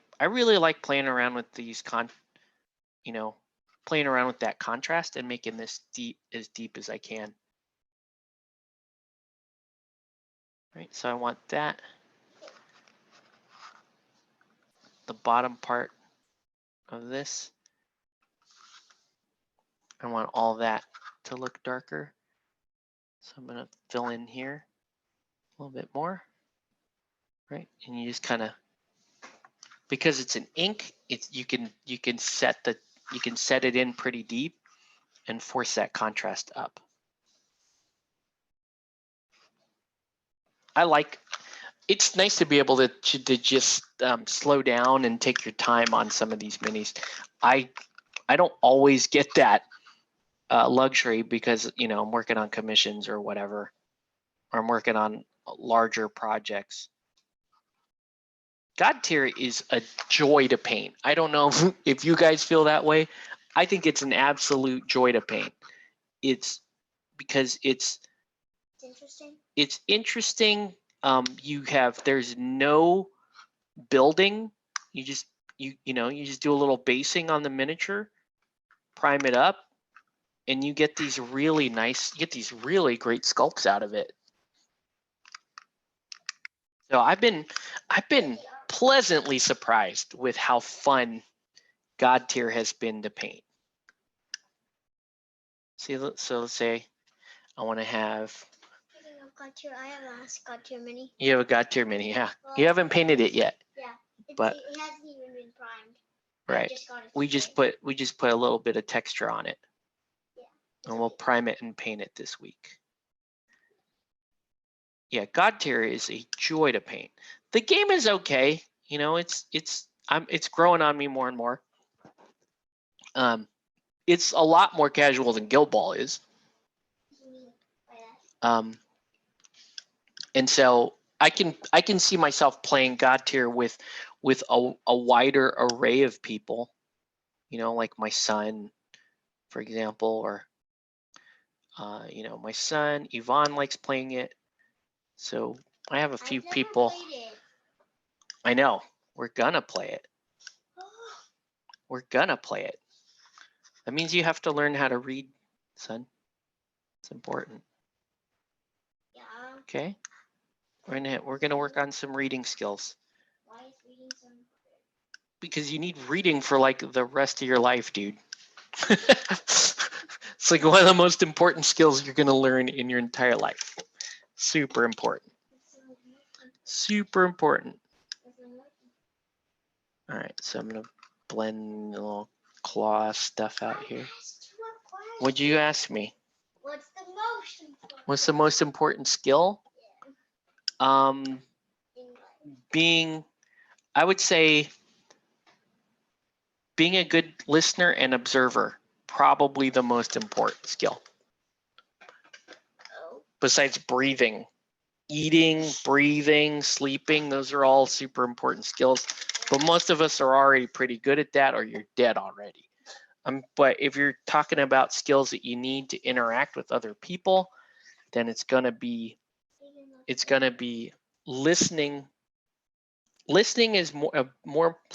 playing around with these playing around with that contrast and making this as deep as I can. Right, so I want that. The bottom part of this, I want all that to look darker. So I'm gonna fill in here a little bit more, right? And you just kind of, because it's an ink, you can set it in pretty deep and force that contrast up. It's nice to be able to just slow down and take your time on some of these minis. I don't always get that luxury because, you know, I'm working on commissions or whatever, or I'm working on larger projects. GodTear is a joy to paint. I don't know if you guys feel that way. I think it's an absolute joy to paint. It's because it's interesting. It's interesting. There's no building. You just do a little basing on the miniature, prime it up, and you get these really great sculpts out of it. So I've been pleasantly surprised with how fun GodTear has been to paint. See, so let's say I want to have. Speaking of GodTear, I have a GodTear mini. You have a GodTear mini, yeah. Well, you haven't painted it yet. Yeah, but it hasn't even been primed. Right. We just put a little bit of texture on it. Yeah. And we'll prime it and paint it this week. Yeah, GodTear is a joy to paint. The game is okay. You know, it's growing on me more and more. It's a lot more casual than Guild Ball is. And so I can see myself playing GodTear with a wider array of people. You know, like my son, for example, or you know, my son Yvonne likes playing it. So I have a few people. I know, we're gonna play it. We're gonna play it. That means you have to learn how to read, son. It's important. Yeah. Okay. We're gonna work on some reading skills. Why is reading so important? because you need reading for like the rest of your life, dude. It's like one of the most important skills you're going to learn in your entire life. Super important. Super important. All right, so I'm going to blend the little claw stuff out here. What'd you ask me? What's the most important skill? Being, I would say, being a good listener and observer, probably the most important skill. Besides breathing, eating, breathing, sleeping, those are all super important skills. But most of us are already pretty good at that, or you're dead already. But if you're talking about skills that you need to interact with other people, then it's gonna be listening. Listening is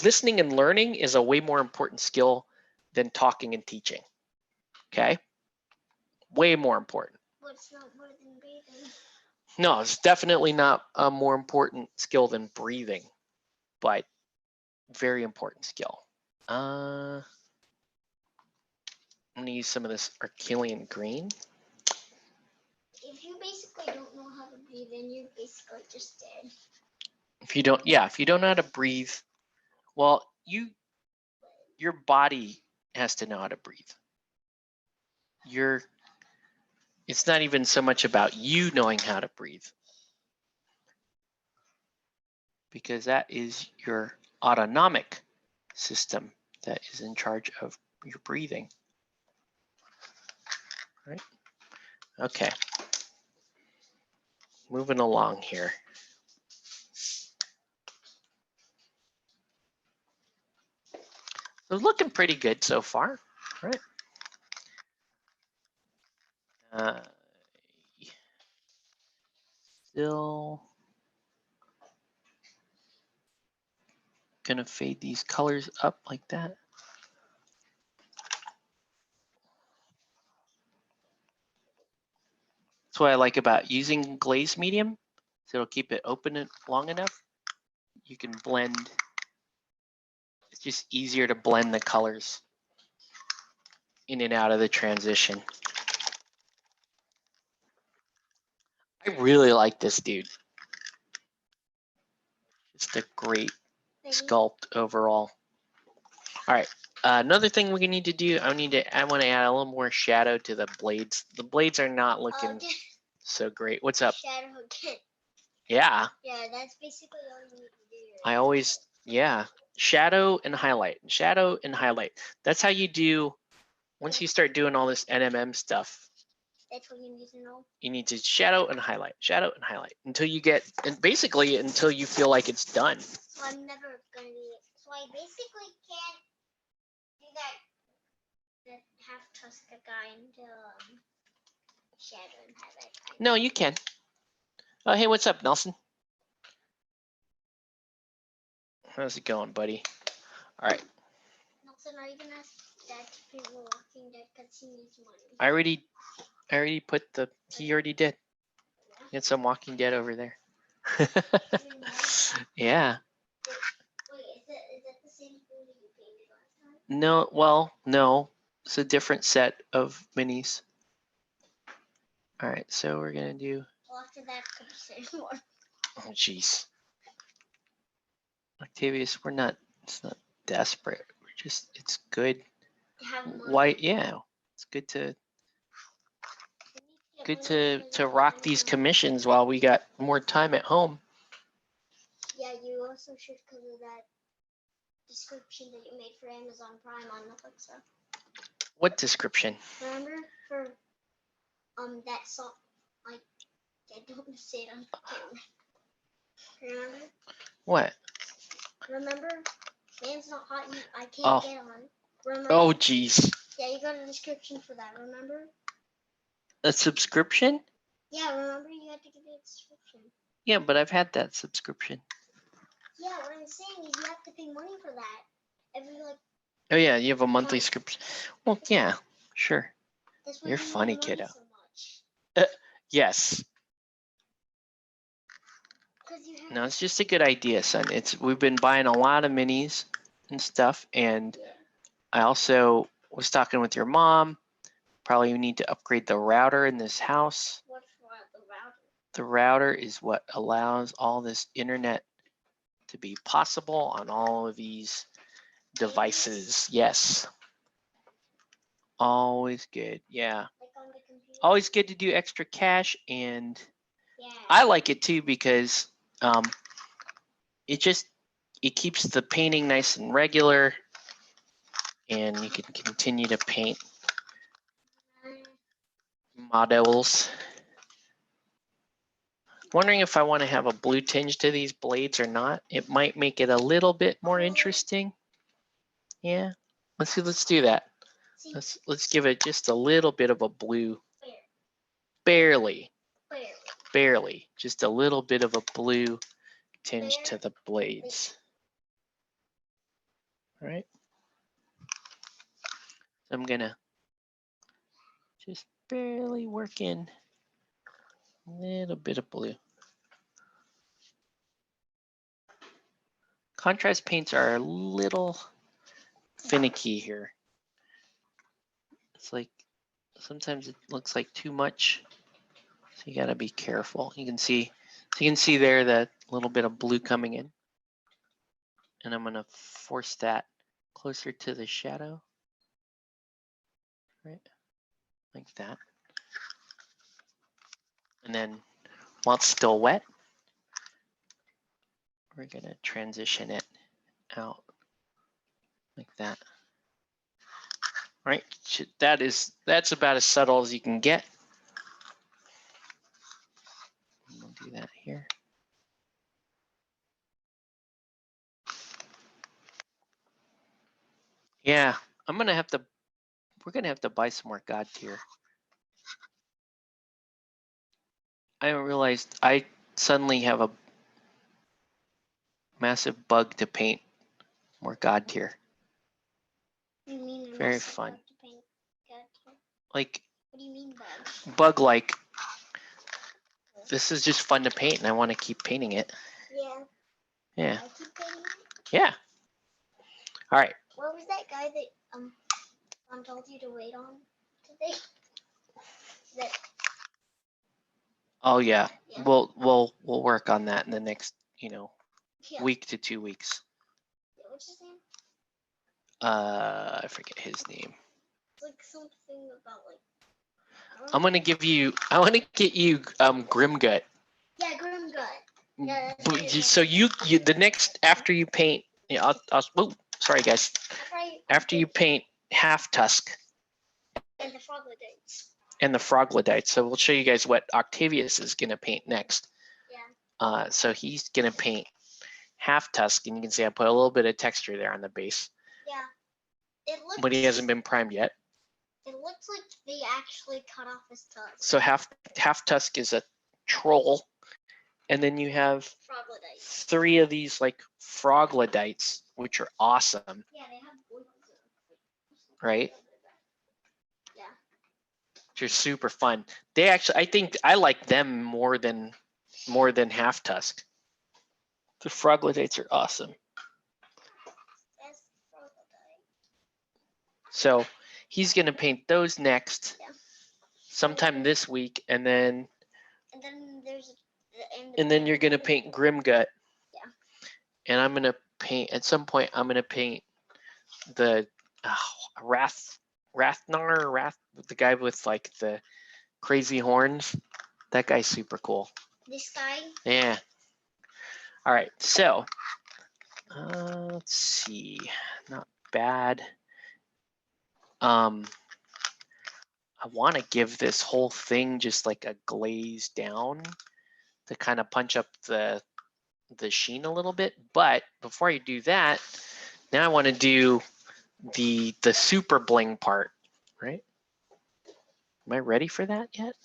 listening and learning is a way more important skill than talking and teaching. Okay, way more important. What's not more than breathing? No, it's definitely not a more important skill than breathing, but very important skill. I'm gonna use some of this Archelian green. If you basically don't know how to breathe, then you're basically just dead. If you don't know how to breathe, well, your body has to know how to breathe. It's not even so much about you knowing how to breathe, because that is your autonomic system that is in charge of your breathing. Right? Okay. Moving along here. So looking pretty good so far, right? Still gonna fade these colors up like that. That's what I like about using glaze medium. So it'll keep it open long enough. You can blend. It's just easier to blend the colors in and out of the transition. I really like this dude. Just a great sculpt overall. All right. Another thing we need to do, I want to add a little more shadow to the blades. The blades are not looking so great. What's up? Shadow again. Yeah. Yeah, that's basically all you need to do. I always, yeah. Shadow and highlight. Shadow and highlight. That's how you do, once you start doing all this NMM stuff. That's what you need to know. You need to shadow and highlight until you get, and basically until you feel like it's done. So I'm never going to do it. So I basically can't do that half Tuska guy until shadow and highlight. No, you can. Oh, hey, what's up, Nelson? How's it going, buddy? All right. Nelson, are you going to ask Dad to paint more Walking Dead because he needs money? I already put he already did. He had some Walking Dead over there. Yeah. Wait, is that the same thing that you painted last time? No, well, no. It's a different set of minis. All right, so we're gonna do. Well, after that comes the same one. Oh, jeez. Octavius, it's not desperate. It's good. Why? Yeah, it's good to rock these commissions while we got more time at home. Yeah, you also should because of that description that you made for Amazon Prime on Netflix. So. What description? Remember for that song? I don't say it on camera. Remember? What? Remember? Man's not hot. I can't get on. Remember? Oh, jeez. Yeah, you got a description for that. Remember? A subscription? Yeah, remember you had to get a subscription. Yeah, but I've had that subscription. Yeah, what I'm saying is you have to pay money for that. Oh yeah, you have a monthly subscription. Well, yeah, sure. You're funny, kiddo. So yes. No, it's just a good idea, son. We've been buying a lot of minis and stuff. And I also was talking with your mom. Probably you need to upgrade the router in this house. What's the router? The router is what allows all this internet to be possible on all of these devices. Yes. Always good. Yeah. Like on the computer? Always good to do extra cache, and Yeah. I like it too because it keeps the painting nice and regular, and you can continue to paint models. Wondering if I want to have a blue tinge to these blades or not. It might make it a little bit more interesting. Yeah, let's do that. Let's give it just a little bit of a blue. Barely, just a little bit of a blue tinge to the blades. All right. So I'm gonna just barely work in a little bit of blue. Contrast paints are a little finicky here. It's like sometimes it looks like too much, so you gotta be careful. You can see there that little bit of blue coming in, and I'm gonna force that closer to the shadow, right, like that. And then while it's still wet, we're gonna transition it out like that. Right, that's about as subtle as you can get. We'll do that here. Yeah, we're gonna have to buy some more GodTear. I realized I suddenly have a massive bug to paint more GodTear. You mean very fun. To paint GodTear? Like, what do you mean bug? Bug like, this is just fun to paint and I want to keep painting it. Yeah. Yeah. I keep painting it? Yeah. All right. What was that guy that Mom told you to wait on today? That. Oh yeah. Yeah. We'll work on that in the next, week to 2 weeks. Yeah, what's his name? I forget his name. It's like something about like. I want to get you Grimgut. Yeah, Grimgut. Yeah, So you the next after you paint, sorry guys. After you paint Half Tusk. And the Froglodytes. And the Froglodytes. So we'll show you guys what Octavius is gonna paint next. Yeah. So he's gonna paint Half Tusk, and you can see I put a little bit of texture there on the base. Yeah. It looks. But he hasn't been primed yet. It looks like they actually cut off his tusk. So Half Tusk is a troll, and then you have Froglodytes. 3 of these like Froglodytes, which are awesome. Yeah, they have blue. Right? Yeah. Which are super fun. They actually, I think I like them more than Half Tusk. The Froglodytes are awesome. So he's gonna paint those next, sometime this week, and then you're gonna paint Grimgut. Yeah. And I'm gonna paint at some point. I'm gonna paint the Rath, the guy with like the crazy horns. That guy's super cool. This guy? Yeah. All right, so let's see. Not bad. I want to give this whole thing just like a glaze down to kind of punch up the sheen a little bit. But before I do that, now I want to do the super bling part, right? Am I ready for that yet?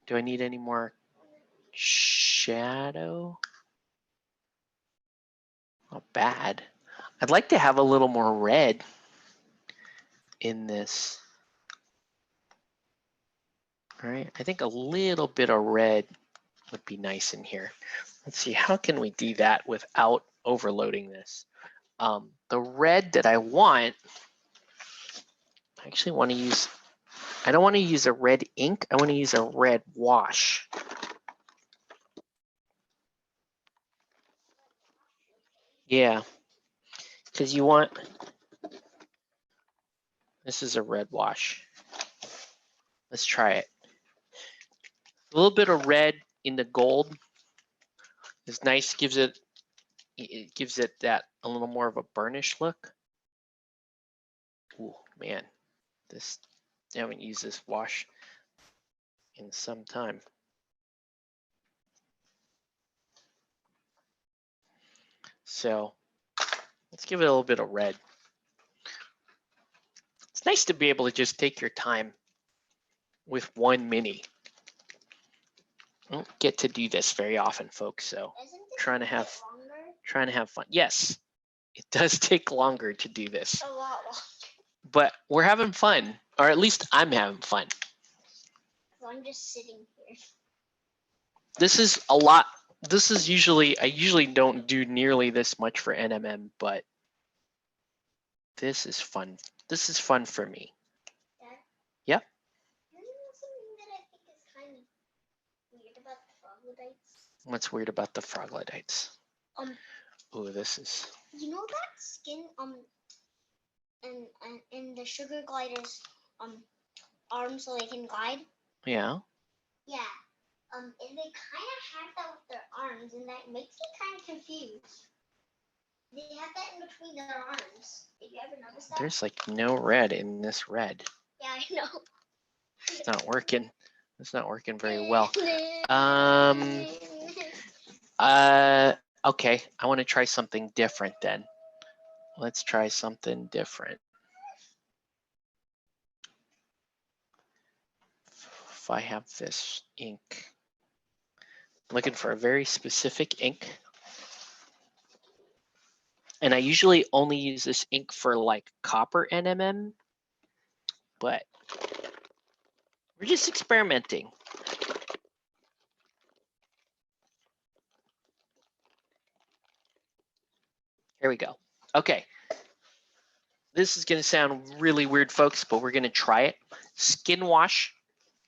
Do I need any more shadow? Not bad. I'd like to have a little more red in this. All right, I think a little bit of red would be nice in here. let's see, how can we do that without overloading this? The red that I want, I actually want to use, I don't want to use a red ink. I want to use a red wash. Yeah, because you want, this is a red wash. Let's try it. A little bit of red in the gold is nice, gives it that a little more of a burnished look. Oh man, this, I haven't used this wash in some time. So let's give it a little bit of red. It's nice to be able to just take your time with one mini. I don't get to do this very often, folks, so trying to have fun. Yes, it does take longer to do this. A lot longer. But we're having fun, or at least I'm having fun. So I'm just sitting here. This is a lot. This is usually, I usually don't do nearly this much for NMM, but this is fun. This is fun for me. Dad? Yep. You know something that I think is kind of weird about the troglodytes? What's weird about the troglodytes? Oh, this is. You know that skin in the sugar gliders arms so they can glide? Yeah. Yeah. And they kind of have that with their arms, and that makes me kind of confused. They have that in between their arms. Did you ever notice that? There's like no red in this red. Yeah, I know. It's not working. It's not working very well. Okay, I want to try something different then. Let's try something different. If I have this ink, I'm looking for a very specific ink. And I usually only use this ink for like copper NMM, but we're just experimenting. Here we go. Okay. This is going to sound really weird, folks, but we're going to try it. Skin Wash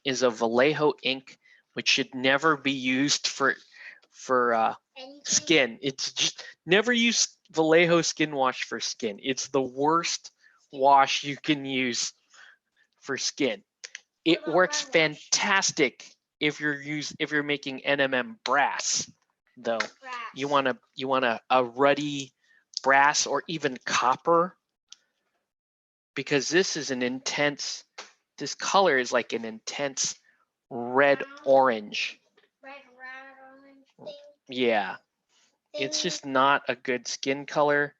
is a Vallejo ink, which should never be used for skin. It's just never use Vallejo Skin Wash for skin. It's the worst wash you can use for skin. It works fantastic if you're making NMM brass, though. You want a ruddy brass or even copper, because this is an intense, this color is like an intense red orange. Red orange thing. Yeah. It's just not a good skin color,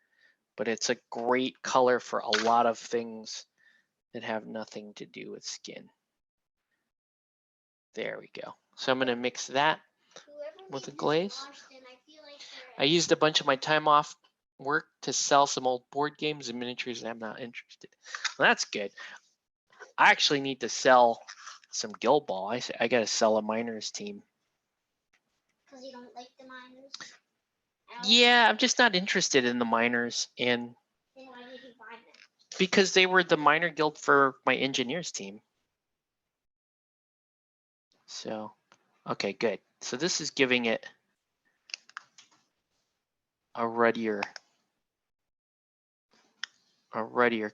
but it's a great color for a lot of things that have nothing to do with skin. There we go. So I'm going to mix that with a glaze. I used a bunch of my time off work to sell some old board games and miniatures, and I'm not interested. Well, that's good. I actually need to sell some Guild Ball. I got to sell a miners team. Because you don't like the miners? Yeah, I'm just not interested in the miners, and then why did you buy them? Because they were the miner guild for my engineers team. So, okay, good. So this is giving it a ruddier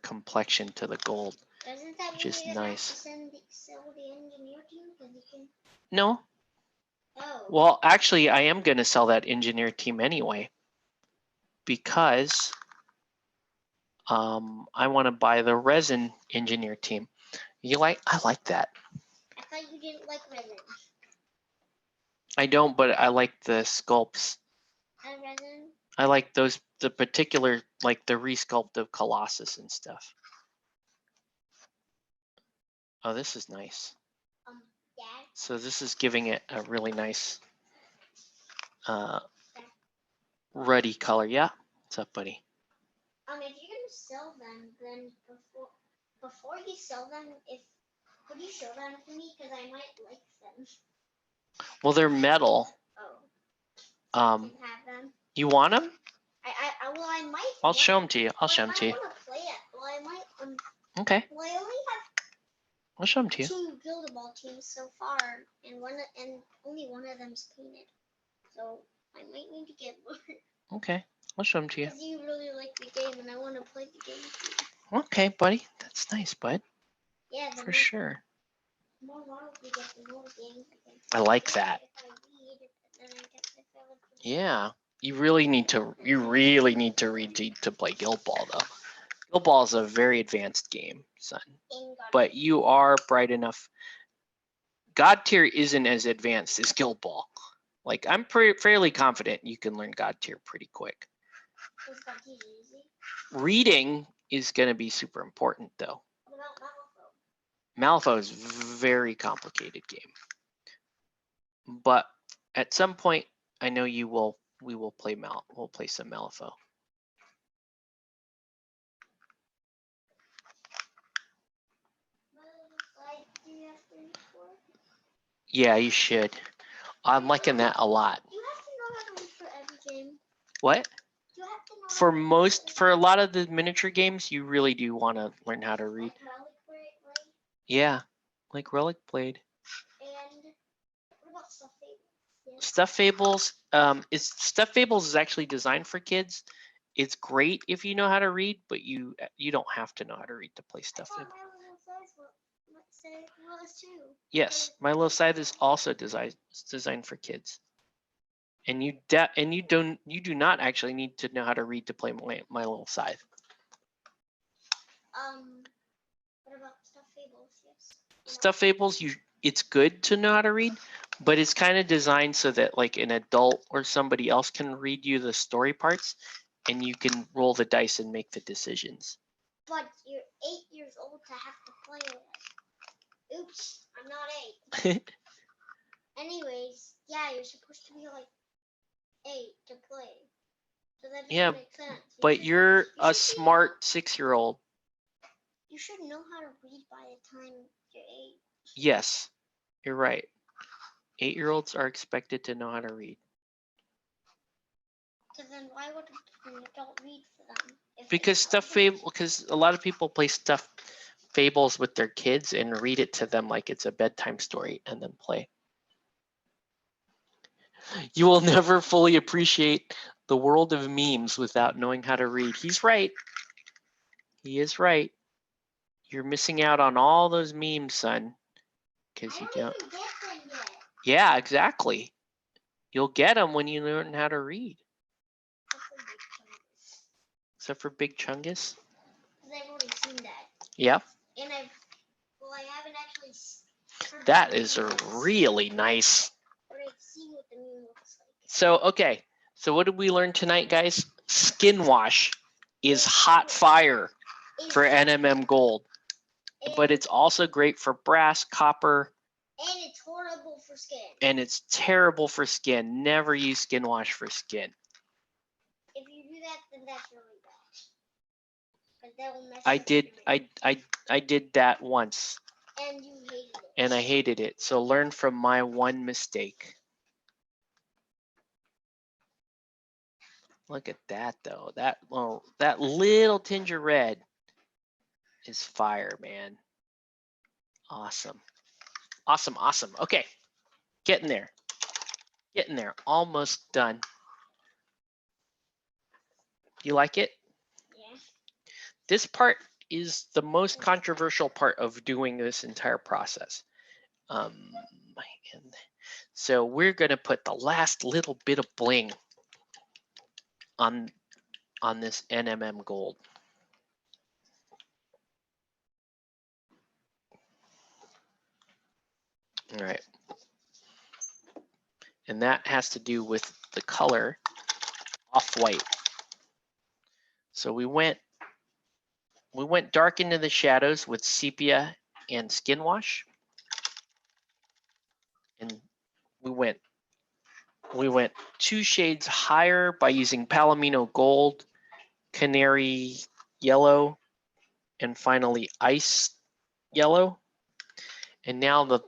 complexion to the gold, which is nice. Sell the engineer team? You can... No. Oh. Well, actually, I am going to sell that engineer team anyway, because I want to buy the resin engineer team. I like that. I thought you didn't like resin. I don't, but I like the sculpts. Resin? I like those, the particular, like the resculpt of Colossus and stuff. Oh, this is nice. Dad? So this is giving it a really nice ruddy color. Yeah? What's up, buddy? If you're gonna sell them, then before you sell them, could you show them to me? Because I might like them. Well, they're metal. Have them. You want them? Well, I might. I'll show them to you. I'll show them to you. I want to play it. Well, I might. Okay. Well, I only have. I'll show them to you. 2 Build-A-Ball teams so far, and only one of them's painted. So I might need to get more. Okay. I'll show them to you. Because you really like the game, and I want to play the game with you. Okay, buddy. That's nice, bud. Yeah. For sure. The more models we get, the more games we can. I like that. If I read, then I get the feeling. Yeah. You really need to read to play Guild Ball though. Guild Ball is a very advanced game, son. But you are bright enough. GodTear isn't as advanced as Guild Ball. Like I'm fairly confident you can learn GodTear pretty quick. Is GodTear easy? Reading is going to be super important though. What about Malifaux? Malifaux is a very complicated game. But at some point, I know we will play we'll play some Malifaux. Yeah, you should. I'm liking that a lot. You have to know how to read for every game. What? You have to know For a lot of the miniature games, you really do want to learn how to read. Yeah, like Relic Blade. And what about Stuff Fables? Stuff Fables, Stuff Fables is actually designed for kids. It's great if you know how to read, but you don't have to know how to read to play Stuff Fables. Yes, My Little Scythe is also designed for kids. And you do not actually need to know how to read to play My Little Scythe. What about Stuff Fables? Yes. Stuff Fables, it's good to know how to read, but it's kind of designed so that like an adult or somebody else can read you the story parts, and you can roll the dice and make the decisions. But you're 8 years old to have to play it. Oops, I'm not 8. Anyways, yeah, you're supposed to be like 8 to play. So that doesn't make sense. But you're a smart 6-year-old. You should know how to read by the time you're 8. Yes, you're right. 8-year-olds are expected to know how to read. So then why would an adult read for them? Because a lot of people play Stuff Fables with their kids and read it to them like it's a bedtime story and then play. You will never fully appreciate the world of memes without knowing how to read. He's right. He is right. You're missing out on all those memes, son. Because you don't. Even get them yet. Yeah, exactly. You'll get them when you learn how to read. Except for Big Chungus. Because I've already seen that. Yeah. And I haven't actually. That is a really nice. But I've seen what the meme looks like. So, okay. So what did we learn tonight, guys? Skin wash is hot fire for NMM Gold. But it's also great for brass, copper. And it's horrible for skin. And it's terrible for skin. Never use skin wash for skin. If you do that, then that's really bad. But that will mess I did that once. And you hated it. And I hated it. So learn from my one mistake. Look at that though. That little tinge of red is fire, man. Awesome. Awesome, awesome. Okay. Getting there. Getting there. Almost done. You like it? Yeah. This part is the most controversial part of doing this entire process. So we're going to put the last little bit of bling on this NMM Gold. All right. And that has to do with the color off-white. So we went dark into the shadows with sepia and skin wash. And we went 2 shades higher by using Palomino Gold, Canary Yellow, and finally Ice Yellow. And now the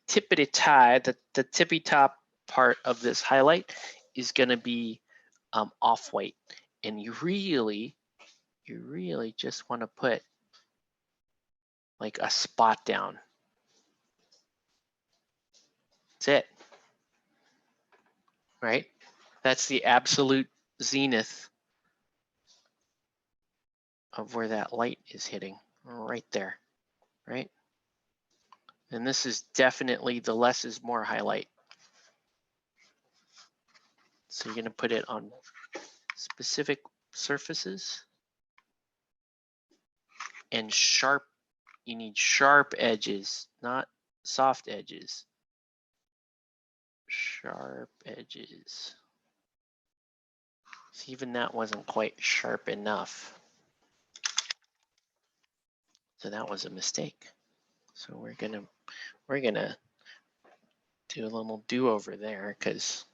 tippity tie, the tippy top part of this highlight is going to be off-white. And you really just want to put like a spot down. That's it. Right? That's the absolute zenith of where that light is hitting, right there, right? And this is definitely the less is more highlight. So you're going to put it on specific surfaces and sharp. You need sharp edges, not soft edges. Sharp edges. So even that wasn't quite sharp enough. So that was a mistake. So we're gonna do a little do-over there because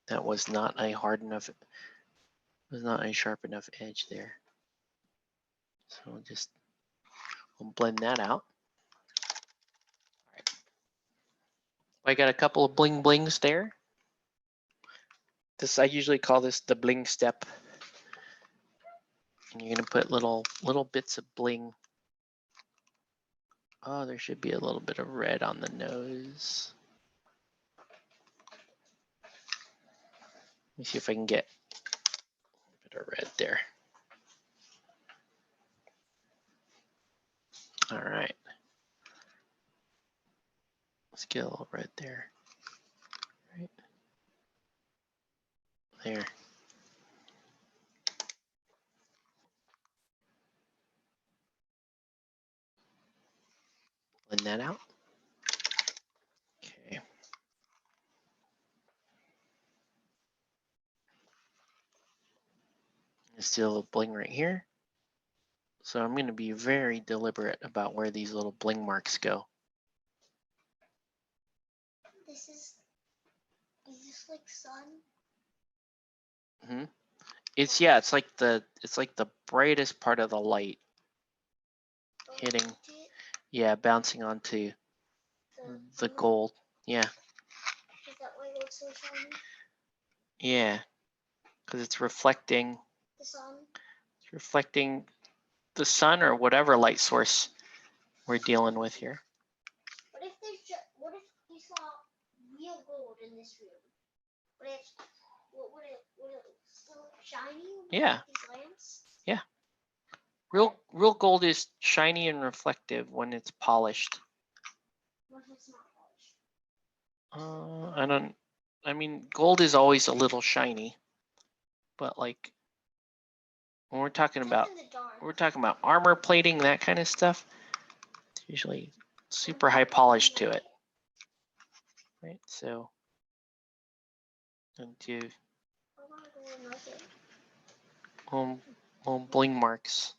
that was not a hard enough, was not a sharp enough edge there. So we'll blend that out. All right. I got a couple of bling blings there. I usually call this the bling step. And you're gonna put little bits of bling. Oh, there should be a little bit of red on the nose. Let me see if I can get a bit of red there. All right. Let's get a little red there. Right there. Blend that out. Okay. Still a little bling right here. So I'm going to be very deliberate about where these little bling marks go. Is this like sun? Mm-hmm. It's like the brightest part of the light hitting. Yeah, bouncing onto the gold. Yeah. Is that why it looks so shiny? Yeah, because it's reflecting. The sun. It's reflecting the sun or whatever light source we're dealing with here. What if you saw real gold in this room? Would it still look shiny? Yeah. These lamps? Yeah. Real gold is shiny and reflective when it's polished. What if it's not polished? I mean, gold is always a little shiny, but like when we're talking about armor plating, that kind of stuff, it's usually super high polish to it, right? So, and do bling marks.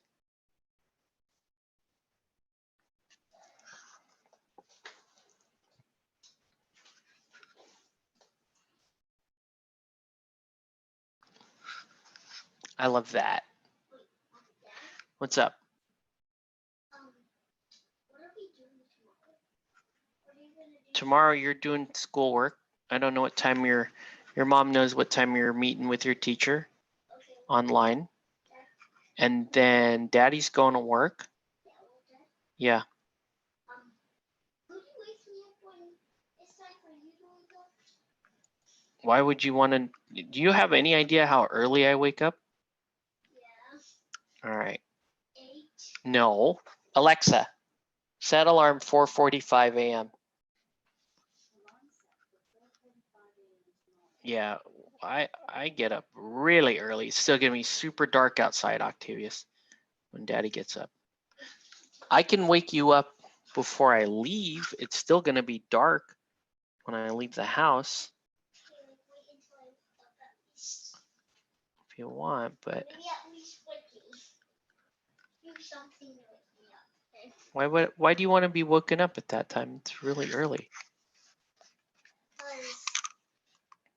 I love that. What's up? What are we doing tomorrow? What are you gonna do? Tomorrow you're doing schoolwork. I don't know what time your mom knows what time you're meeting with your teacher online. Okay. And then daddy's going to work. Yeah. Who do you wake me up when it's time for you to wake up? Why would you want to? Do you have any idea how early I wake up? Yeah. All right. 8. No. Alexa, set alarm 4:45 a.m. Yeah, I get up really early. It's still gonna be super dark outside, Octavius, when Daddy gets up. I can wake you up before I leave. It's still gonna be dark when I leave the house. If you want, but maybe at least do something to wake me up. Okay? why do you want to be woken up at that time? It's really early.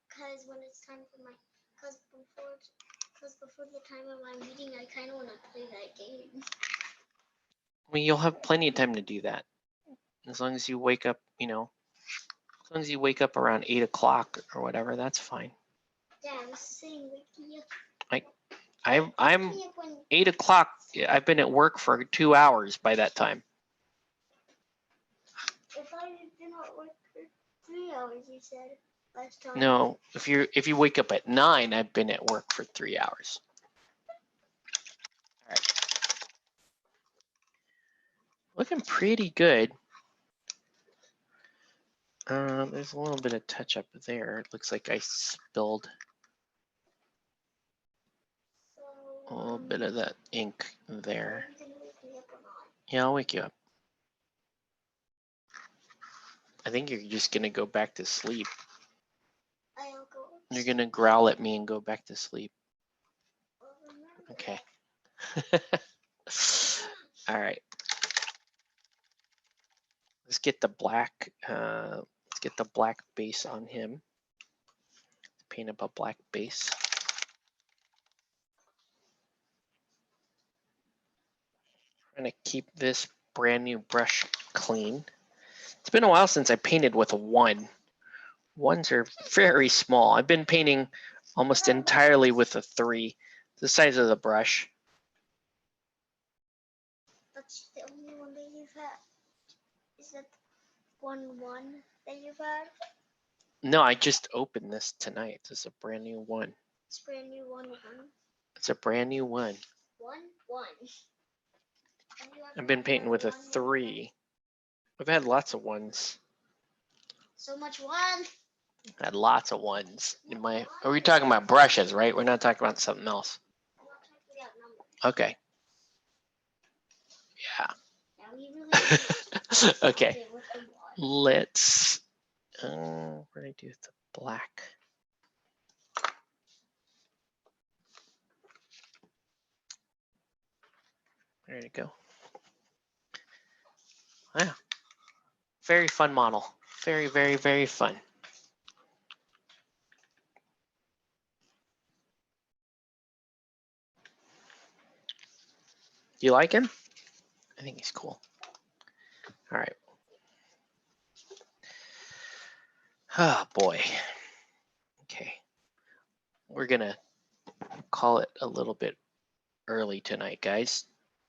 Because when it's time for before the time of my meeting, I kind of want to play that game. I mean, you'll have plenty of time to do that as long as you wake up, As long as you wake up around 8 o'clock or whatever, that's fine. Yeah, I was saying wake I'm 8 o'clock. I've been at work for 2 hours by that time. If I did not work for 3 hours, you said last time. No, if you wake up at 9, I've been at work for 3 hours. All right. Looking pretty good. There's a little bit of touch up there. It looks like I spilled a little bit of that ink there. Yeah, I'll wake you up. I think you're just gonna go back to sleep. You're gonna growl at me and go back to sleep. Okay. All right. Let's get the black. Let's get the black base on him. Paint up a black base. Trying to keep this brand new brush clean. It's been a while since I painted with a 1. 1s are very small. I've been painting almost entirely with a 3, the size of the brush. That's the only one that you've had. Is that 1 that you've had? No, I just opened this tonight. This is a brand new 1. It's brand new 1. It's a brand new 1. 1. I've been painting with a 3. I've had lots of 1s. So much 1. I had lots of 1s in my. Are we talking about brushes, right? We're not talking about something else. I'm not talking about numbers. Okay. Yeah. Now we really Okay. Let's. What do I do with the black? There you go. Wow. Very fun model. Very, very, very fun. Do you like him? I think he's cool. All right. Oh boy. Okay. We're gonna call it a little bit early tonight, guys,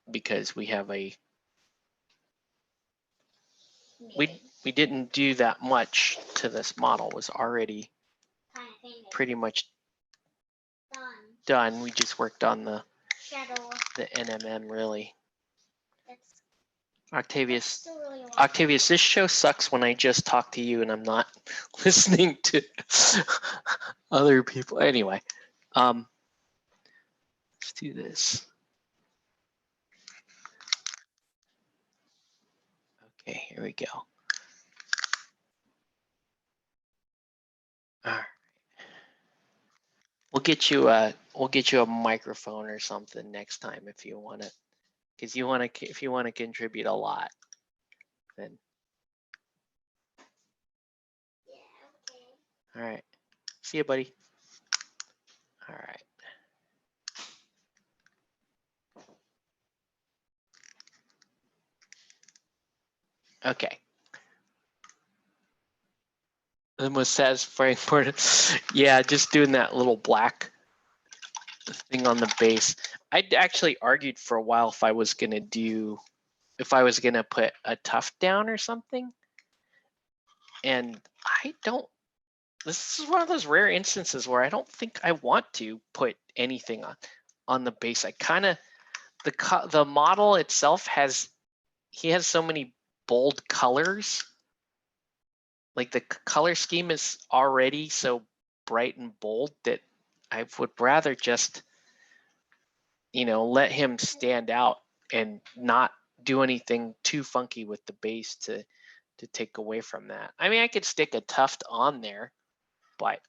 because we have a we didn't do that much to this model. It was already pretty much done. We just worked on the NMM really. Octavius, this show sucks when I just talk to you and I'm not listening to other people. Anyway, let's do this. Okay, here we go. All right. We'll get you a microphone or something next time if you want it, because if you want to contribute a lot, then. Yeah, okay. All right. See you, buddy. All right. Okay. The most satisfying part, yeah, just doing that little black thing on the base. I actually argued for a while if I was gonna put a tuft down or something, and this is one of those rare instances where I don't think I want to put anything on the base. I kind of, the model itself has so many bold colors. Like the color scheme is already so bright and bold that I would rather just, let him stand out and not do anything too funky with the base to take away from that. I mean, I could stick a tuft on there, but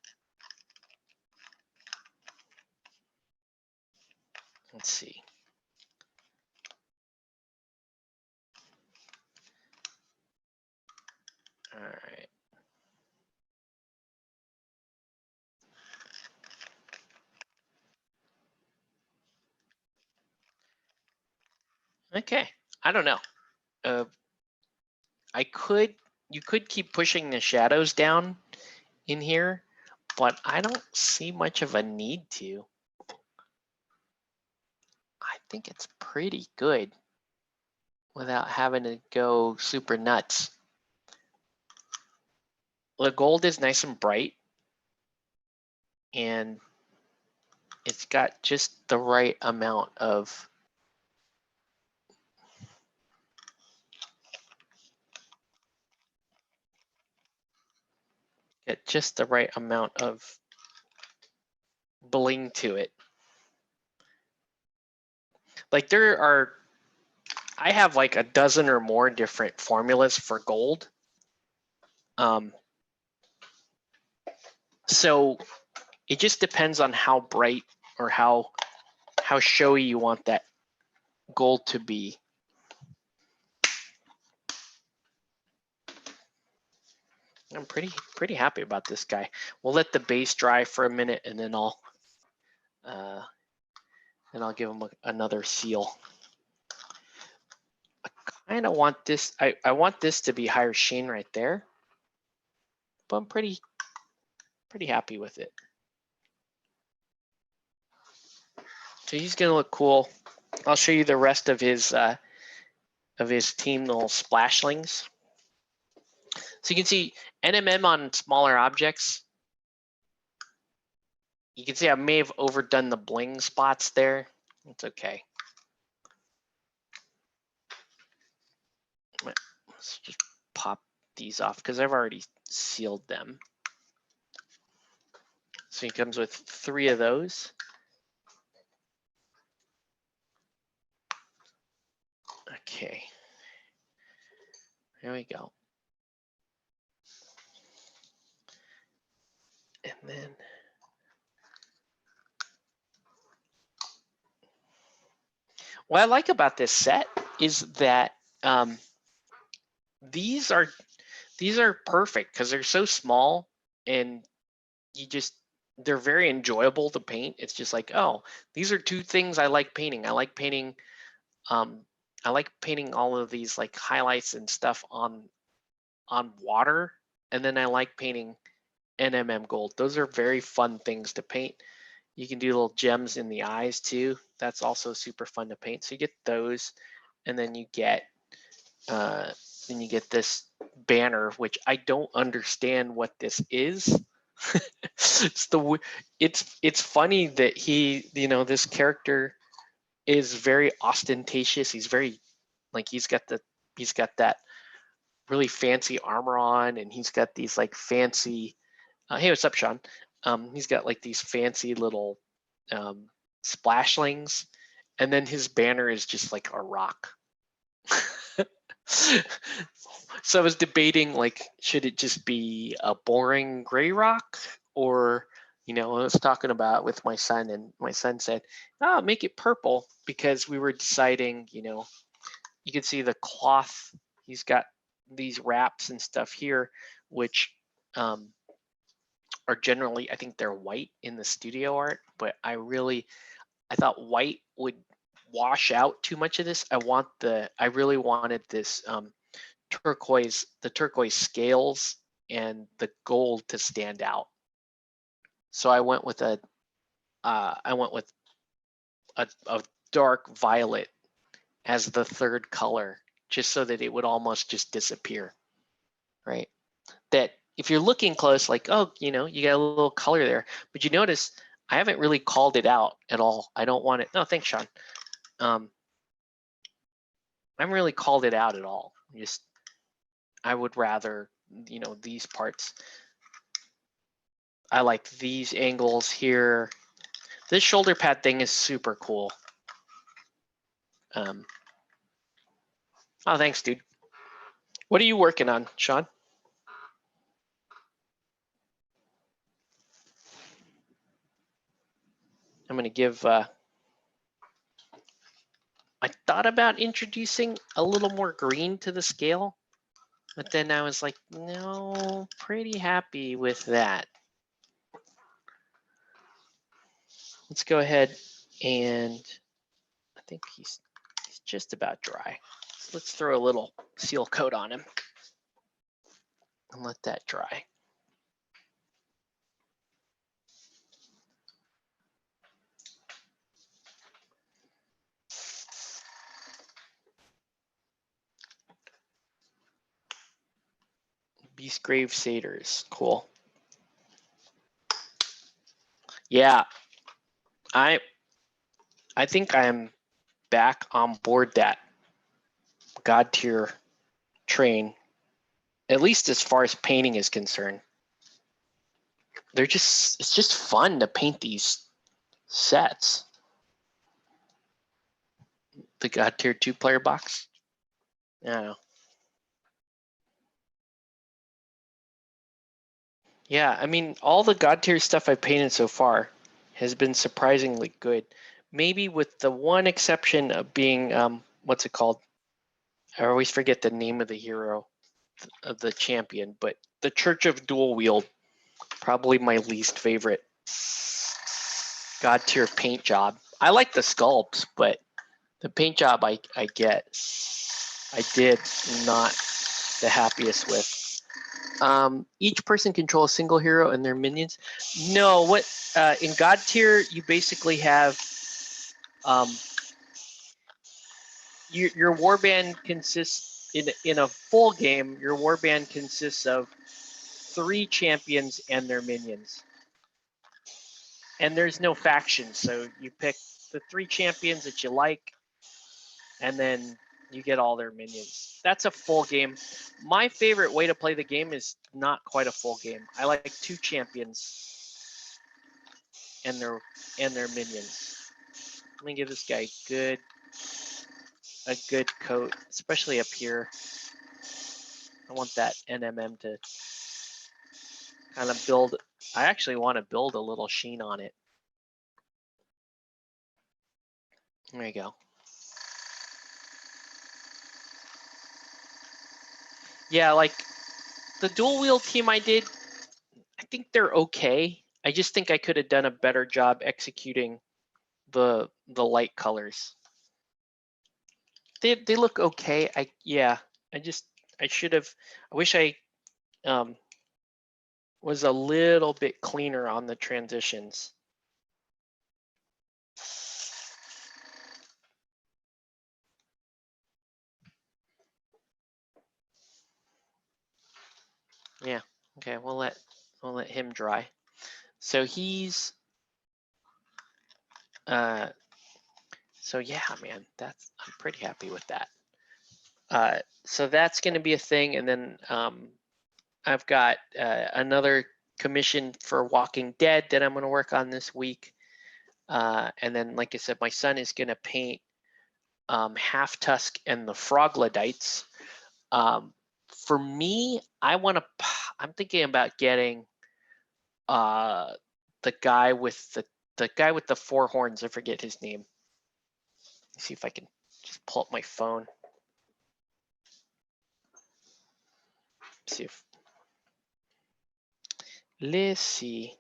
let's see. All right. Okay. I don't know. I could you could keep pushing the shadows down in here, but I don't see much of a need to. I think it's pretty good without having to go super nuts. The gold is nice and bright, and it's got just the right amount of bling to it. Like I have like a dozen or more different formulas for gold. So it just depends on how bright or how showy you want that gold to be. I'm pretty happy about this guy. We'll let the base dry for a minute, and then I'll give him another seal. I kind of want this. I want this to be higher sheen right there, but I'm pretty happy with it. So he's gonna look cool. I'll show you the rest of his team little splashlings. So you can see NMM on smaller objects. You can see I may have overdone the bling spots there. It's okay. Let's just pop these off because I've already sealed them. So he comes with 3 of those. Okay. There we go. And then what I like about this set is that these are perfect because they're so small, and they're very enjoyable to paint. It's just like, oh, these are 2 things I like painting. I like painting all of these like highlights and stuff on water, and then I like painting NMM gold. Those are very fun things to paint. You can do little gems in the eyes too. That's also super fun to paint. So you get those, and then you get this banner, which I don't understand what this is. It's funny that this character is very ostentatious. He's very like he's got that really fancy armor on, and he's got these like fancy hey, what's up, Sean? He's got like these fancy little splashlings, and then his banner is just like a rock. So I was debating, like, should it just be a boring gray rock, or I was talking about with my son, and my son said, "Oh, make it purple," because we were deciding, you can see the cloth. He's got these wraps and stuff here, which are generally, I think they're white in the studio art, but I thought white would wash out too much of this. I really wanted this turquoise scales and the gold to stand out. So I went with a dark violet as the 3rd color, just so that it would almost just disappear, right? That if you're looking close, like, oh, you got a little color there, but you notice I haven't really called it out at all. I don't want it. No, thanks, Sean. I haven't really called it out at all. I would rather, these parts. I like these angles here. This shoulder pad thing is super cool. Oh, thanks, dude. What are you working on, Sean? I'm going to give, I thought about introducing a little more green to the scale, but then I was like, no, pretty happy with that. Let's go ahead, and I think he's just about dry. So let's throw a little seal coat on him. and let that dry. Beastgrave Satyrs, cool. Yeah, I think I am back on board that GodTear train, at least as far as painting is concerned. It's just fun to paint these sets. The GodTear 2-player box. Yeah. Yeah, I mean, all the GodTear stuff I've painted so far has been surprisingly good. Maybe with the one exception of being, what's it called? I always forget the name of the hero, of the champion, but the Church of Dual Wield, probably my least favorite GodTear paint job. I like the sculpts, but the paint job I did not the happiest with. Each person controls a single hero and their minions. No, what in GodTear you basically have your warband consists in a full game. Your warband consists of 3 champions and their minions, and there's no faction. So you pick the 3 champions that you like, and then you get all their minions. That's a full game. My favorite way to play the game is not quite a full game. I like 2 champions and their minions. Let me give this guy a good coat, especially up here. I want that NMM to kind of build. I actually want to build a little sheen on it. There you go. Yeah, like the dual wield team I did, I think they're okay. I just think I could have done a better job executing the light colors. They look okay. I should have. I wish I was a little bit cleaner on the transitions. Yeah. Okay. We'll let him dry. So he's. So yeah, man, I'm pretty happy with that. So that's going to be a thing, and then I've got another commission for Walking Dead that I'm going to work on this week, and then, like I said, my son is going to paint Half Tusk and the Froglodites. For me, I'm thinking about getting the guy with the 4 horns. I forget his name. Let's see if I can just pull up my phone. Let's see.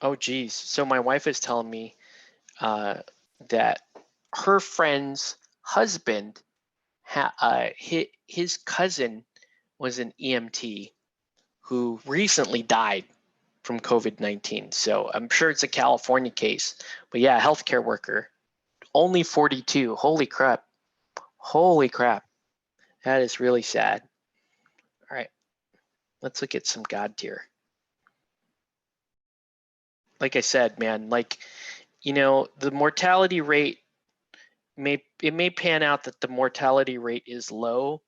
Oh geez. So my wife is telling me that her friend's husband, his cousin was an EMT who recently died from COVID-19. So I'm sure it's a California case, but yeah, healthcare worker, only 42. Holy crap. Holy crap. That is really sad. All right, let's look at some GodTear. Like I said, man, like, you know, the mortality rate may pan out that the mortality rate is low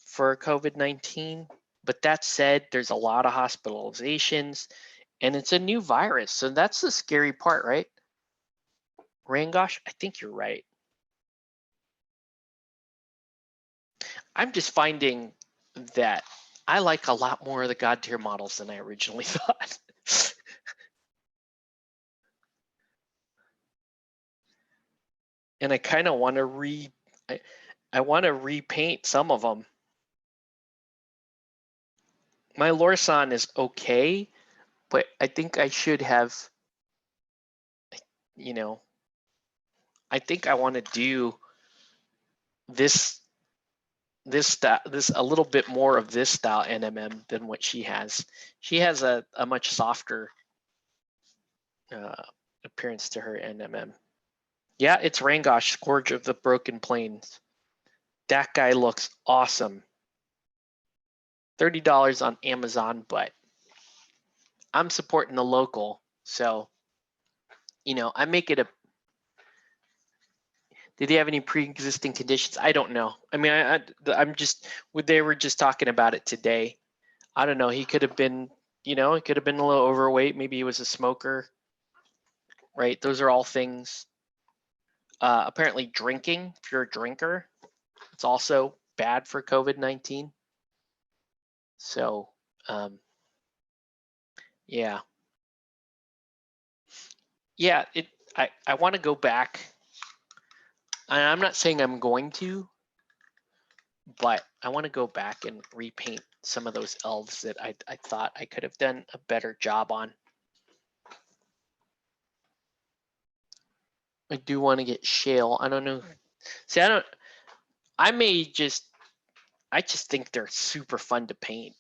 for COVID-19, but that said, there's a lot of hospitalizations and it's a new virus. So that's the scary part, right? Rangosh, I think you're right. I'm just finding that I like a lot more of the GodTear models than I originally thought. And I kind of want to I want to repaint some of them. My Lorsan is okay, but I think I should have, you know, I think I want to do this a little bit more of this style NMM than what she has. She has a much softer appearance to her NMM. Yeah, it's Rangosh, Scourge of the Broken Plains. That guy looks awesome. $30 on Amazon, but I'm supporting the local, so you know, I make it a. Did he have any pre-existing conditions? I don't know. I mean, I'm just. They were just talking about it today. I don't know. He could have been, you know, he could have been a little overweight. Maybe he was a smoker, right? Those are all things. Apparently, drinking. If you're a drinker, it's also bad for COVID-19. So, yeah. Yeah, I want to go back. I'm not saying I'm going to, but I want to go back and repaint some of those elves that I thought I could have done a better job on. I do want to get Shale. I don't know. See, I just think they're super fun to paint.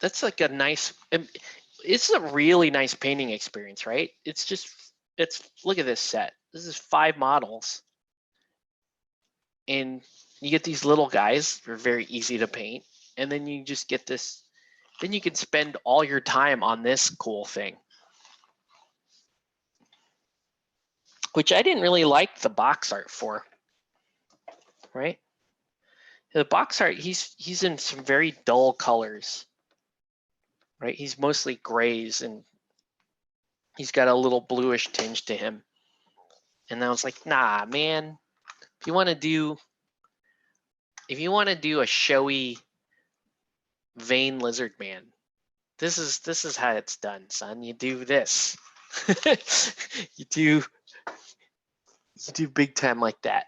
That's like a nice, it's a really nice painting experience, right? Look at this set. This is 5 models. And you get these little guys, they're very easy to paint. And then you just get this, then you can spend all your time on this cool thing. Which I didn't really like the box art for, right? The box art, he's in some very dull colors, right? He's mostly grays and he's got a little bluish tinge to him. And I was like, nah, man, if you want to do a showy vein lizard man, this is how it's done, son. You do this. you do big time like that.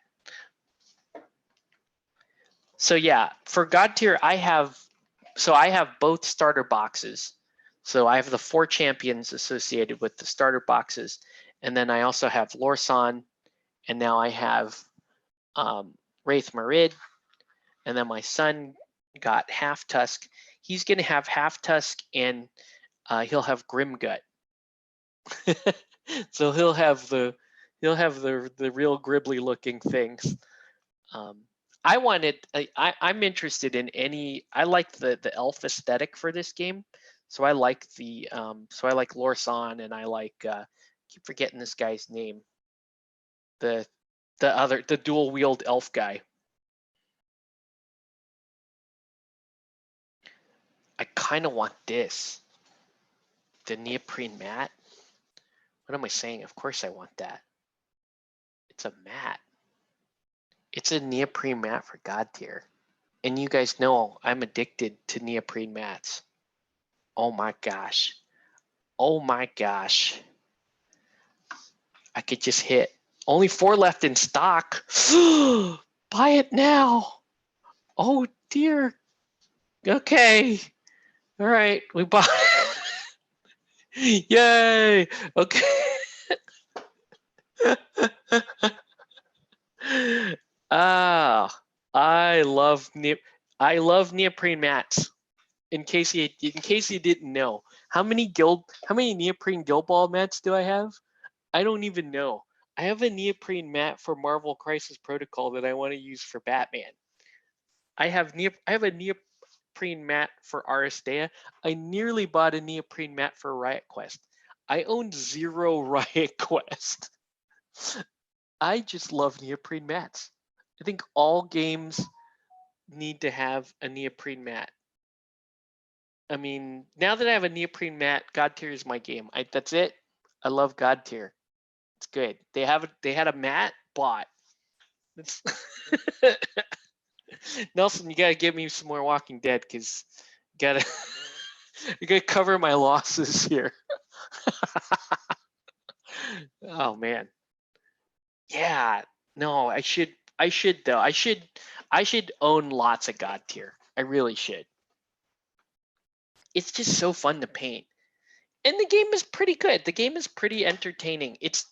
So yeah, for GodTear, I have both starter boxes. So I have the 4 champions associated with the starter boxes, and then I also have Lorsan, and now I have Raith Marid, and then my son got Half Tusk. He's gonna have Half Tusk, and he'll have Grimgut. So he'll have the real gribbly looking things. I'm interested in any. I like the elf aesthetic for this game, so I like Lorsan, and I like keep forgetting this guy's name. The dual wield elf guy. I kind of want this. The neoprene mat. What am I saying? Of course I want that. It's a mat. It's a neoprene mat for GodTear. And you guys know I'm addicted to neoprene mats. Oh my gosh. Oh my gosh. I could just hit. Only 4 left in stock. Buy it now. Oh dear. Okay. All right. We bought it. Yay. Okay. I love neoprene mats. In case you didn't know, how many neoprene guild ball mats do I have? I don't even know. I have a neoprene mat for Marvel Crisis Protocol that I want to use for Batman. I have a neoprene mat for Aristea. I nearly bought a neoprene mat for Riot Quest. I own 0 Riot Quest. I just love neoprene mats. I think all games need to have a neoprene mat. I mean, now that I have a neoprene mat, GodTear is my game. That's it. I love GodTear. It's good. They had a mat bought. It's Nelson, you gotta give me some more Walking Dead because you gotta cover my losses here. Oh man. Yeah. No, I should though. I should own lots of GodTear. I really should. It's just so fun to paint. And the game is pretty good. The game is pretty entertaining. It's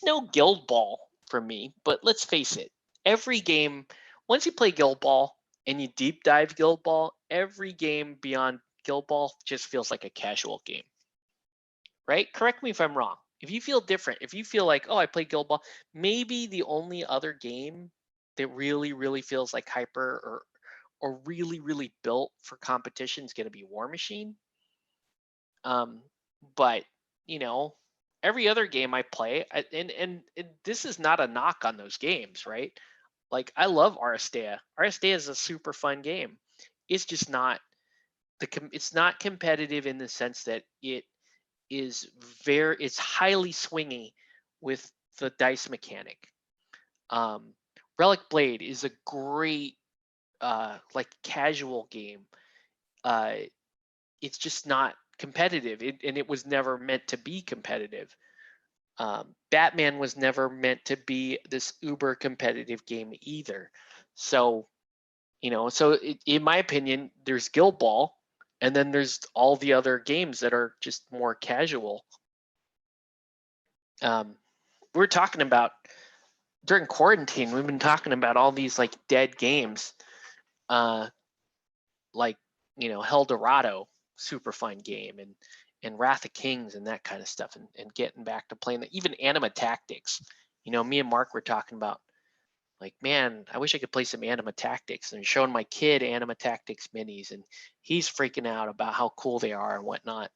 no Guild Ball. for me. But let's face it, every game, once you play Guild Ball and you deep dive Guild Ball, every game beyond Guild Ball just feels like a casual game, right? Correct me if I'm wrong. If you feel different, if you feel like, oh, I play Guild Ball, maybe the only other game that really feels like hyper or really built for competition is going to be War Machine. But you know, every other game I play, and this is not a knock on those games, right? Like I love Aristea. Aristea is a super fun game. It's just not it's not competitive in the sense that it's highly swingy with the dice mechanic. Relic Blade is a great like casual game. It's just not competitive, and it was never meant to be competitive. Batman was never meant to be this uber competitive game either. So, in my opinion, there's Guild Ball, and then there's all the other games that are just more casual. We're talking about during quarantine, we've been talking about all these like dead games, like Hell Dorado, super fun game, and Wrath of Kings and that kind of stuff, and getting back to playing even Anima Tactics. Me and Mark were talking about, like, man, I wish I could play some Anima Tactics, and showing my kid Anima Tactics minis, and he's freaking out about how cool they are and whatnot.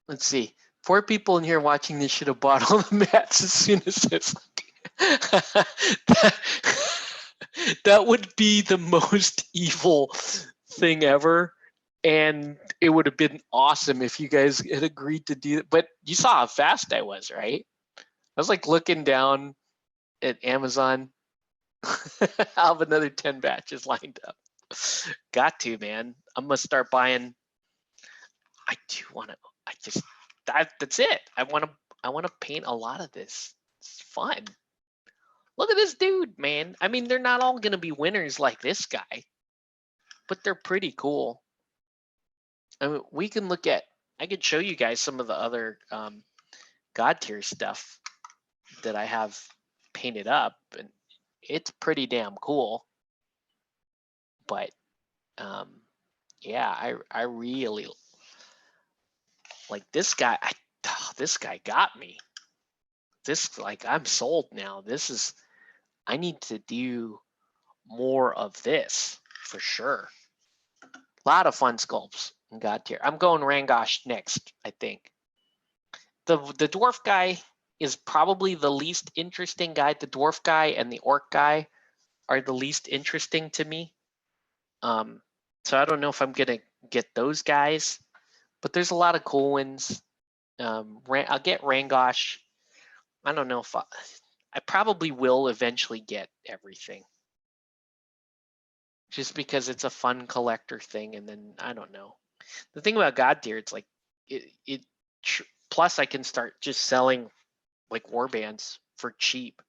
Let's see. 4 people in here watching this should have bought all the mats as soon as this. That would be the most evil thing ever. And it would have been awesome if you guys had agreed to do it. But you saw how fast I was, right? I was like looking down at Amazon. I'll have another 10 batches lined up. Got to, man. I'm gonna start buying. I do want to. That's it. I want to paint a lot of this. It's fun. Look at this dude, man. I mean, they're not all gonna be winners like this guy, but they're pretty cool. I mean, we can look at. I could show you guys some of the other GodTear stuff that I have painted up, and it's pretty damn cool. But yeah, I really like this guy. This guy got me. I'm sold now. I need to do more of this for sure. A lot of fun sculpts in GodTear. I'm going Rangosh next, I think. The dwarf guy is probably the least interesting guy. The dwarf guy and the orc guy are the least interesting to me. So I don't know if I'm gonna get those guys, but there's a lot of cool ones. I'll get Rangosh. I don't know if I probably will eventually get everything, just because it's a fun collector thing. And then I don't know. The thing about GodTear, it's like plus I can start just selling like warbands for cheap,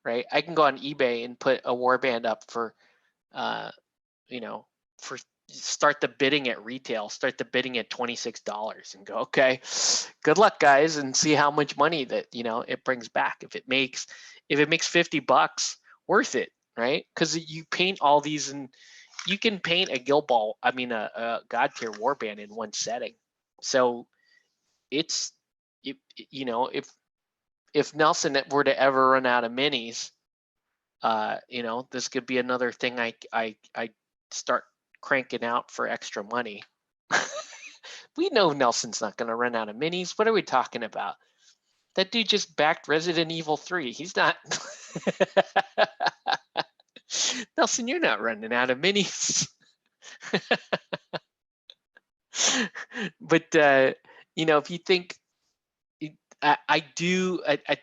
right? I can go on eBay and put a warband up for, for start the bidding at retail, start the bidding at $26 and go, okay, good luck guys, and see how much money that, it brings back. If it makes $50, worth it, right? Because you paint all these, and you can paint a Guild Ball, a GodTear warband in one setting. So it's, if Nelson were to ever run out of minis, this could be another thing I start cranking out for extra money. We know Nelson's not going to run out of minis. What are we talking about? That dude just backed Resident Evil 3. He's not. Nelson, you're not running out of minis. But if you think, I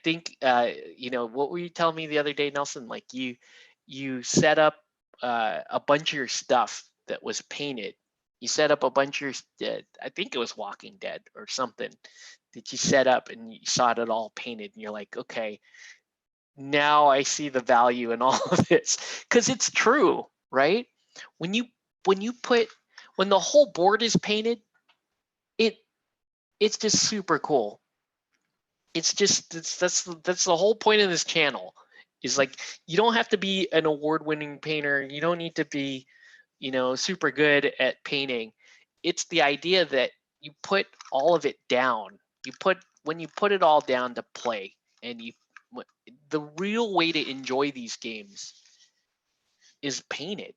think what were you telling me the other day, Nelson? Like you set up a bunch of your stuff that was painted. You set up a bunch of your, I think it was Walking Dead or something that you set up, and you saw it all painted, and you're like, okay, now I see the value in all of this, because it's true, right? When the whole board is painted, it's just super cool. It's just that's the whole point of this channel. Is like you don't have to be an award-winning painter. You don't need to be, super good at painting. It's the idea that you put all of it down. When you put it all down to play, and the real way to enjoy these games is painted,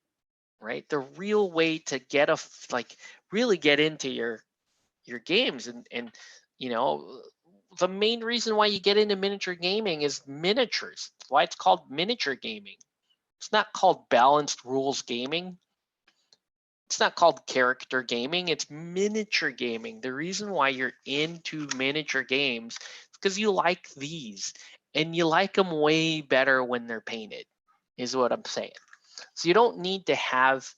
right? The real way to really get into your games, and the main reason why you get into miniature gaming is miniatures. That's why it's called miniature gaming. It's not called balanced rules gaming. It's not called character gaming. It's miniature gaming. The reason why you're into miniature games is because you like these, and you like them way better when they're painted, is what I'm saying. So you don't need to have,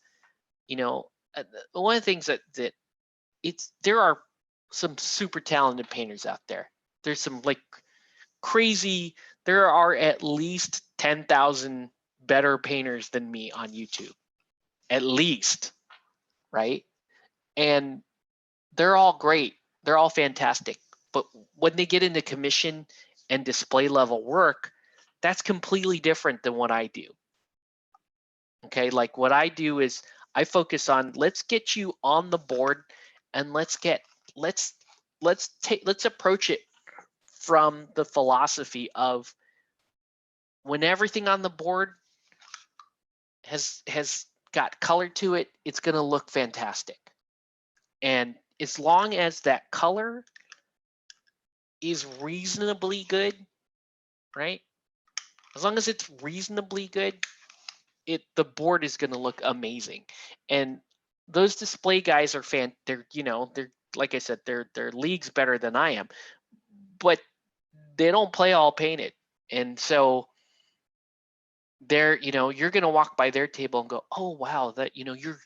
one of the things that there are some super talented painters out there. There's some crazy, there are at least 10,000 better painters than me on YouTube, at least, right? And they're all great. They're all fantastic. But when they get into commission and display level work, that's completely different than what I do. Okay, like what I do is I focus on, let's get you on the board, and let's approach it from the philosophy of, when everything on the board has got color to it, it's going to look fantastic. And as long as that color is reasonably good, right? As long as it's reasonably good, the board is going to look amazing. And those display guys are they're like I said, they're leagues better than I am, but they don't play all painted. And so they're, you're going to walk by their table and go, oh wow, that your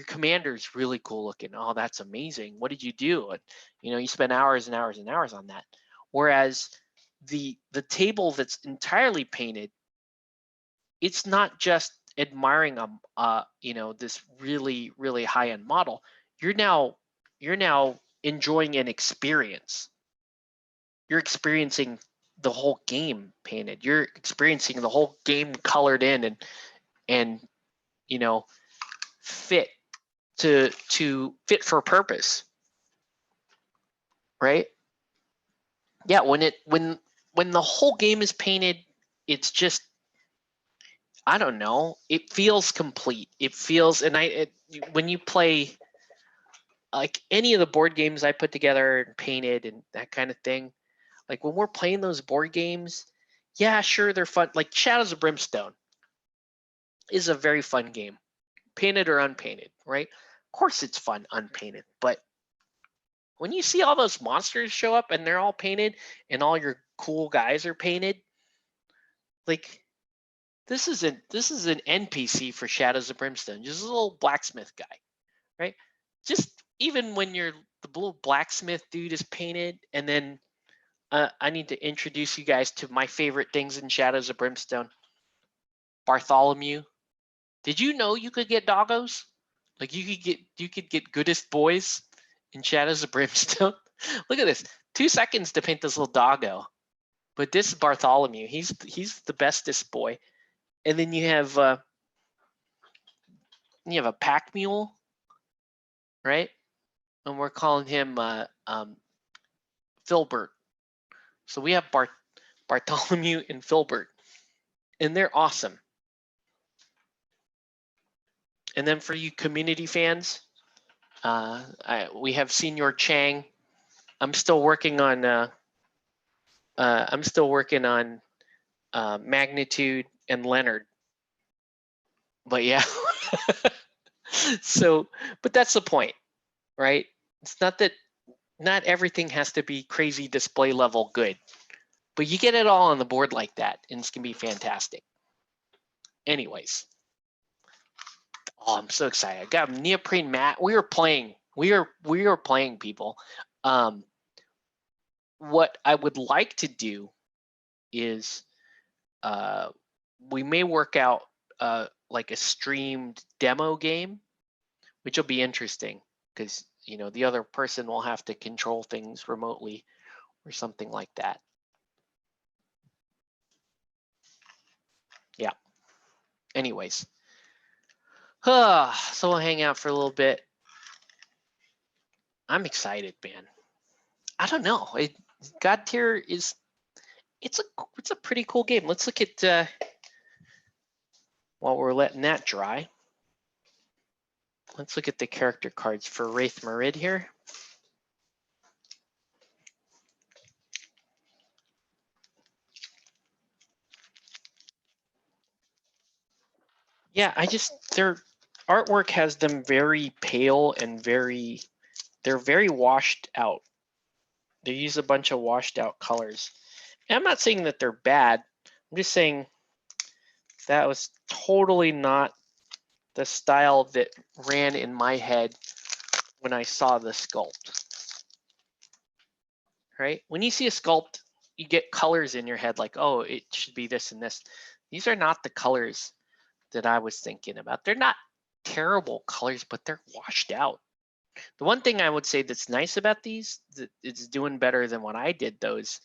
commander's really cool looking. Oh, that's amazing. What did you do? And you spend hours and hours and hours on that. Whereas the table that's entirely painted, it's not just admiring this really, really high-end model. You're now enjoying an experience. You're experiencing the whole game painted. You're experiencing the whole game colored in and fit fit for purpose, right? Yeah, when the whole game is painted, it's just, I don't know, it feels complete. It feels, and when you play like any of the board games I put together and painted and that kind of thing, like when we're playing those board games, yeah, sure, they're fun. Like Shadows of Brimstone is a very fun game, painted or unpainted, right? Of course it's fun unpainted, but when you see all those monsters show up and they're all painted and all your cool guys are painted, like this is an NPC for Shadows of Brimstone, just a little blacksmith guy, right? Just even when the little blacksmith dude is painted, and then I need to introduce you guys to my favorite things in Shadows of Brimstone. Bartholomew. Did you know you could get doggos? Like you could get goodest boys in Shadows of Brimstone. Look at this. 2 seconds to paint this little doggo. But this is Bartholomew. He's the bestest boy. And then you have a pack mule, right? And we're calling him Filbert. So we have Bartholomew and Filbert, and they're awesome. And then for you community fans, we have Senior Chang. I'm still working on Magnitude and Leonard. But yeah, so, but that's the point, right? It's not that not everything has to be crazy display level good, but you get it all on the board like that, and it's gonna be fantastic. Anyways, oh, I'm so excited. I got a neoprene mat. We are playing, people. What I would like to do is we may work out like a streamed demo game, which will be interesting because the other person will have to control things remotely or something like that. Yeah. Anyways. So we'll hang out for a little bit. I'm excited, man. I don't know. GodTear is it's a pretty cool game. Let's look at while we're letting that dry. Let's look at the character cards for Raith Marid here. Yeah, their artwork has them very pale and they're very washed out. They use a bunch of washed out colors. And I'm not saying that they're bad. I'm just saying that was totally not the style that ran in my head when I saw the sculpt. Right? When you see a sculpt, you get colors in your head like, oh, it should be this and this. These are not the colors that I was thinking about. They're not terrible colors, but they're washed out. The one thing I would say that's nice about these, that it's doing better than when I did those,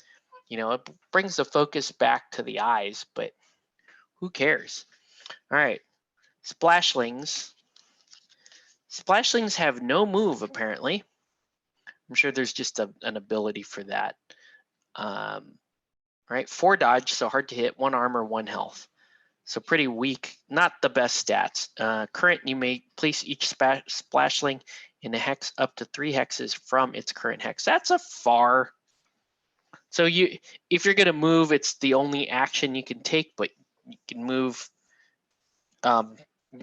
it brings the focus back to the eyes, but who cares? All right, Splashlings. Splashlings have no move, apparently. I'm sure there's just an ability for that. Right, 4 dodge, so hard to hit, 1 armor, 1 health. So pretty weak, not the best stats. Current, you may place each Splashling in a hex up to 3 hexes from its current hex. That's a far. So if you're gonna move, it's the only action you can take, but you can move, you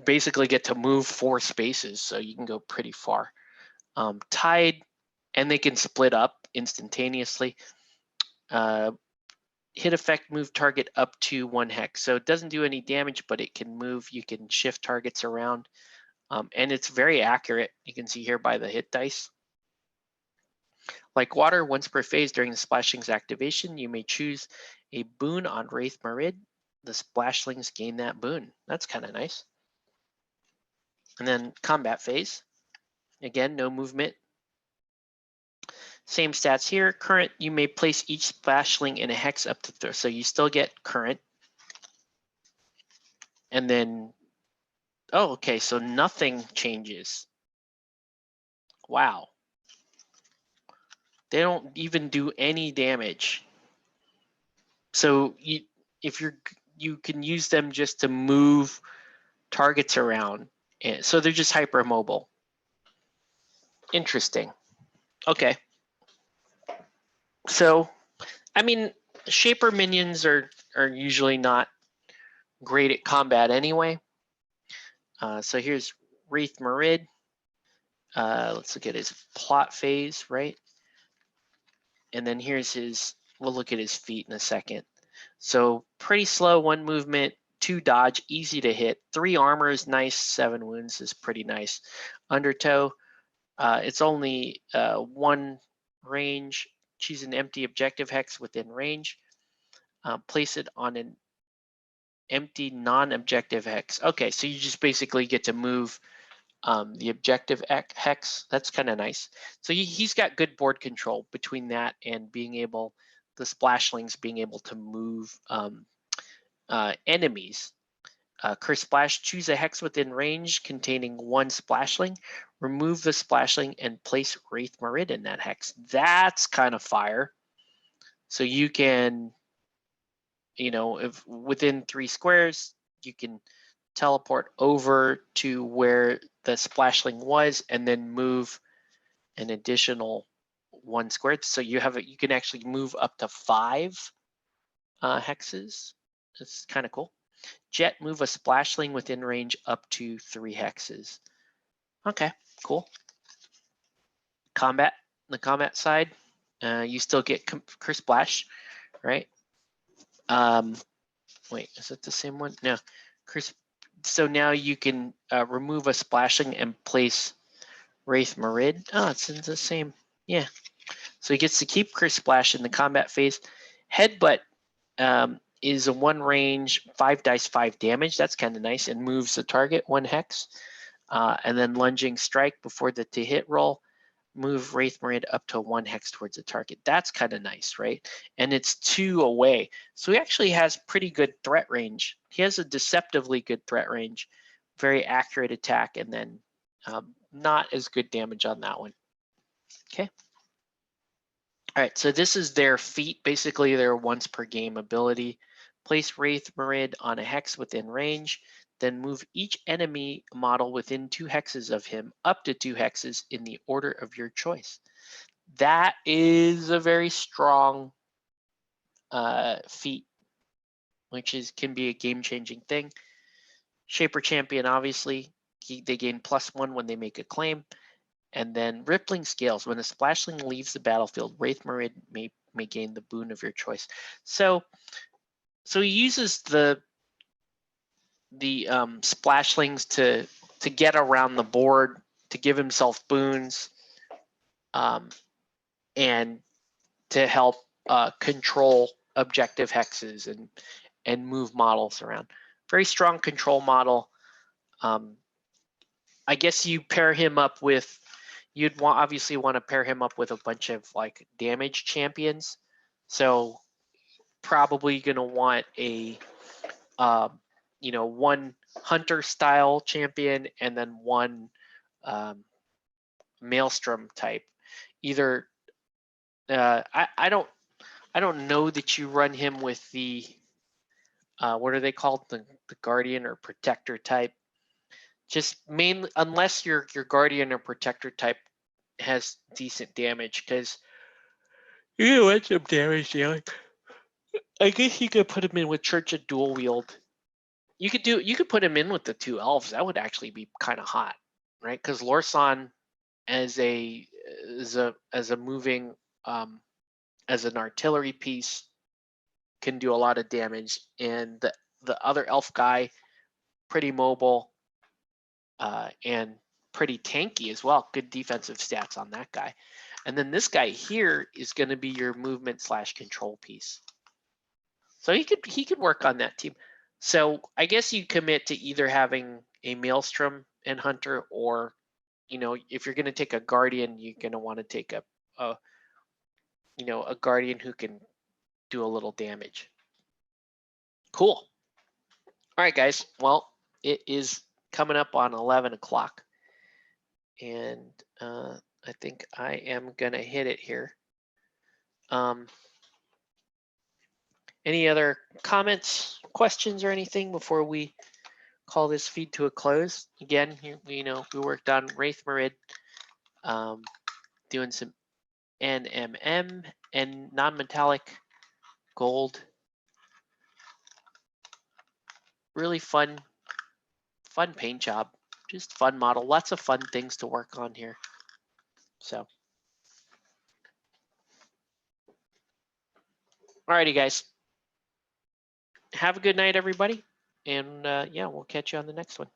basically get to move 4 spaces, so you can go pretty far. Tied, and they can split up instantaneously. Hit effect, move target up to 1 hex. So it doesn't do any damage, but it can move. You can shift targets around. And it's very accurate. You can see here by the hit dice. Like water, once per phase during the Splashing's activation, you may choose a boon on Raith Marid. The Splashlings gain that boon. That's kind of nice. And then combat phase. Again, no movement. Same stats here. Current, you may place each Splashling in a hex up to 3. So you still get current. And then, oh, okay, so nothing changes. Wow. They don't even do any damage. So you can use them just to move targets around. And so they're just hypermobile. Interesting. Okay. So, I mean, Shaper minions are usually not great at combat anyway. So here's Raith Marid. Let's look at his plot phase, right? And then here's we'll look at his feet in a second. So pretty slow, 1 movement, 2 dodge, easy to hit. 3 armor is nice, 7 wounds is pretty nice. Undertow, it's only 1 range. Choose an empty objective hex within range. Place it on an empty non-objective hex. Okay, so you just basically get to move the objective hex. That's kind of nice. So he's got good board control between that and being able, the Splashlings being able to move enemies. Curse Splash, choose a hex within range containing 1 Splashling. Remove the Splashling and place Raith Marid in that hex. That's kind of fire. So you can, if within 3 squares, you can teleport over to where the Splashling was and then move an additional 1 square. So you can actually move up to 5 hexes. That's kind of cool. Jet, move a Splashling within range up to 3 hexes. Okay, cool. Combat, the combat side, you still get Curse Splash, right? Wait, is it the same one? No, Curse. So now you can remove a Splashling and place Raith Marid. Oh, it's in the same. Yeah. So he gets to keep Curse Splash in the combat phase. Headbutt is a 1 range, 5 dice, 5 damage. That's kind of nice, and moves the target 1 hex. And then Lunging Strike before the to hit roll. move Raith Marid up to 1 hex towards the target. That's kind of nice, right? And it's 2 away. So he actually has pretty good threat range. He has a deceptively good threat range, very accurate attack, and then not as good damage on that one. Okay. All right, so this is their feat, basically their once per game ability. Place Raith Marid on a hex within range, then move each enemy model within 2 hexes of him up to 2 hexes in the order of your choice. That is a very strong feat, which can be a game-changing thing. Shaper Champion, obviously, they gain +1 when they make a claim. And then Rippling Scales, when a Splashling leaves the battlefield, Raith Marid may gain the boon of your choice. So he uses the Splashlings to get around the board, to give himself boons, and to help control objective hexes and move models around. Very strong control model. I guess you pair him up with, you'd obviously want to pair him up with a bunch of like damage champions. So probably going to want a, one hunter style champion and then one maelstrom type. Either I don't know that you run him with the what are they called, the guardian or protector type. Just mainly unless your guardian or protector type has decent damage, because you want some damage dealing. I guess you could put him in with Church of Dual Wield. You could put him in with the 2 elves. That would actually be kind of hot, right? Because Lorsan as a moving as an artillery piece can do a lot of damage, and the other elf guy pretty mobile and pretty tanky as well. Good defensive stats on that guy. And then this guy here is going to be your movement / control piece. So he could work on that team. So I guess you commit to either having a Maelstrom and Hunter, or if you're going to take a Guardian, you're going to want to take a Guardian who can do a little damage. Cool. All right, guys. Well, it is coming up on 11 o'clock. And I think I am going to hit it here. Any other comments, questions, or anything before we call this feed to a close? Again, we worked on Raith Marid, doing some NMM and non-metallic gold. Really fun paint job, just fun model. Lots of fun things to work on here. So, alrighty, guys. Have a good night, everybody. And yeah, we'll catch you on the next one.